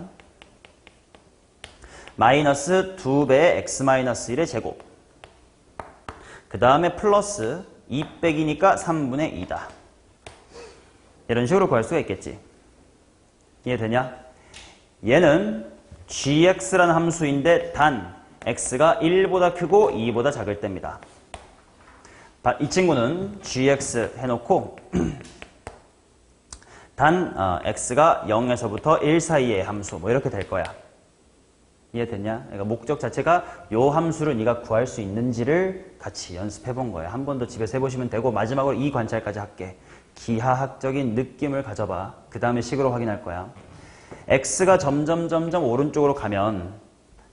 마이너스 2배의 x 마이너스 1의 제곱 그 다음에 플러스 2 빼기니까 3분의 2다. 이런 식으로 구할 수가 있겠지. 이해되냐? 얘는 gx라는 함수인데 단 x가 1보다 크고 2보다 작을 때입니다. 이 친구는 gx 해놓고 단 x가 0에서부터 1 사이의 함수 뭐 이렇게 될 거야. 이해됐냐? 그러니까 목적 자체가 요 함수를 네가 구할 수 있는지를 같이 연습해 본 거야. 한 번 더 집에서 해보시면 되고 마지막으로 이 관찰까지 할게. 기하학적인 느낌을 가져봐. 그 다음에 식으로 확인할 거야. x가 점점 오른쪽으로 가면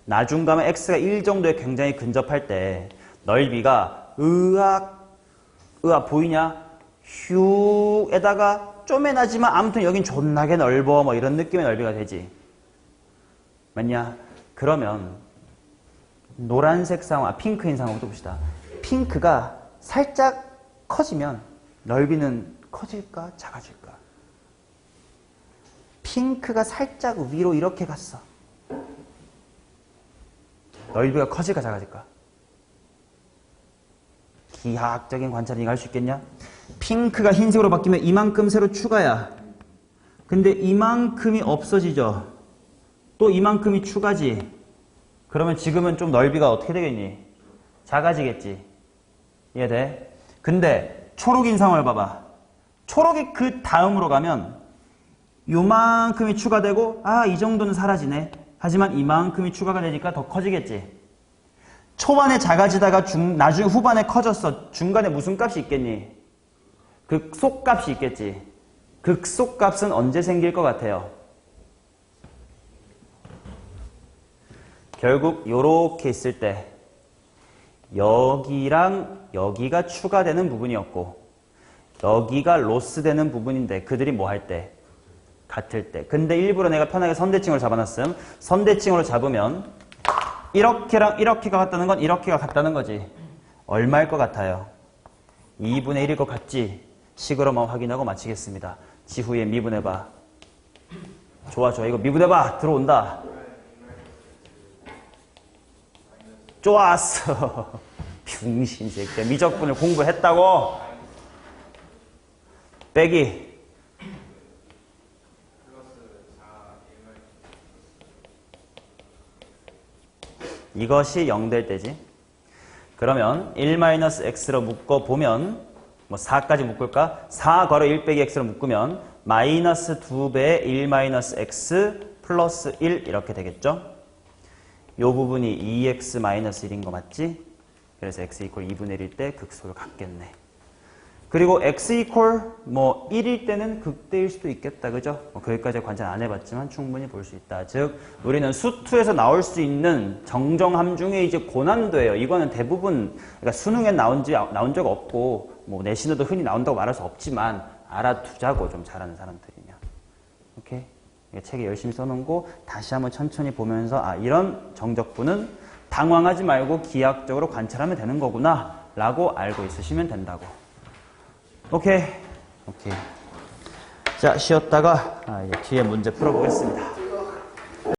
나중감에 x가 1 정도에 굉장히 근접할 때 넓이가 으악 보이냐? 휴에다가 쪼매나지만 아무튼 여긴 존나게 넓어 뭐 이런 느낌의 넓이가 되지. 맞냐? 그러면 노란색 상황, 핑크인 상황부터 봅시다. 핑크가 살짝 커지면 넓이는 커질까? 작아질까? 핑크가 살짝 위로 이렇게 갔어. 넓이가 커질까? 작아질까? 기하학적인 관찰을 네가 할 수 있겠냐? 핑크가 흰색으로 바뀌면 이만큼 새로 추가야. 근데 이만큼이 없어지죠. 또 이만큼이 추가지. 그러면 지금은 좀 넓이가 어떻게 되겠니? 작아지겠지. 이해돼? 근데 초록인 상황을 봐봐. 초록이 그 다음으로 가면 요만큼이 추가되고 이 정도는 사라지네. 하지만 이만큼이 추가가 되니까 더 커지겠지. 초반에 작아지다가 나중에 후반에 커졌어. 중간에 무슨 값이 있겠니? 극소값이 있겠지. 극소값은 언제 생길 것 같아요? 결국 요렇게 있을 때 여기랑 여기가 추가되는 부분이었고 여기가 로스되는 부분인데 그들이 뭐 할 때? 같을 때. 근데 일부러 내가 편하게 선대칭으로 잡아놨음. 선대칭으로 잡으면 이렇게랑 이렇게가 같다는 건 이렇게가 같다는 거지. 얼마일 것 같아요? 2분의 1일 것 같지? 식으로만 확인하고 마치겠습니다. 지후에 미분해봐. 좋아 이거 미분해봐. 들어온다. 좋았어. 병신 새끼야. 미적분을 공부했다고? 빼기. 이것이 0 될 때지. 그러면 1-x로 묶어보면 뭐 4까지 묶을까? 4 걸어 1 빼기 x로 묶으면 마이너스 2배의 1-x 플러스 1 이렇게 되겠죠? 요 부분이 2x 마이너스 1인 거 맞지? 그래서 x 이퀄 2분의 1일 때 극소를 갖겠네. 그리고 x 이퀄 뭐 1일 때는 극대일 수도 있겠다. 그죠? 뭐 거기까지 관찰 안 해봤지만 충분히 볼 수 있다. 즉 우리는 수투에서 나올 수 있는 정정함 중에 이제 고난도예요. 이거는 대부분 그러니까 수능에 나온 적 없고 뭐 내신에도 흔히 나온다고 말할 수 없지만 알아두자고 좀 잘하는 사람들이면. 오케이? 책에 열심히 써놓고 다시 한번 천천히 보면서 이런 정적분은 당황하지 말고 기하학적으로 관찰하면 되는 거구나 라고 알고 있으시면 된다고. 오케이. 자, 쉬었다가 이제 뒤에 문제 풀어보겠습니다.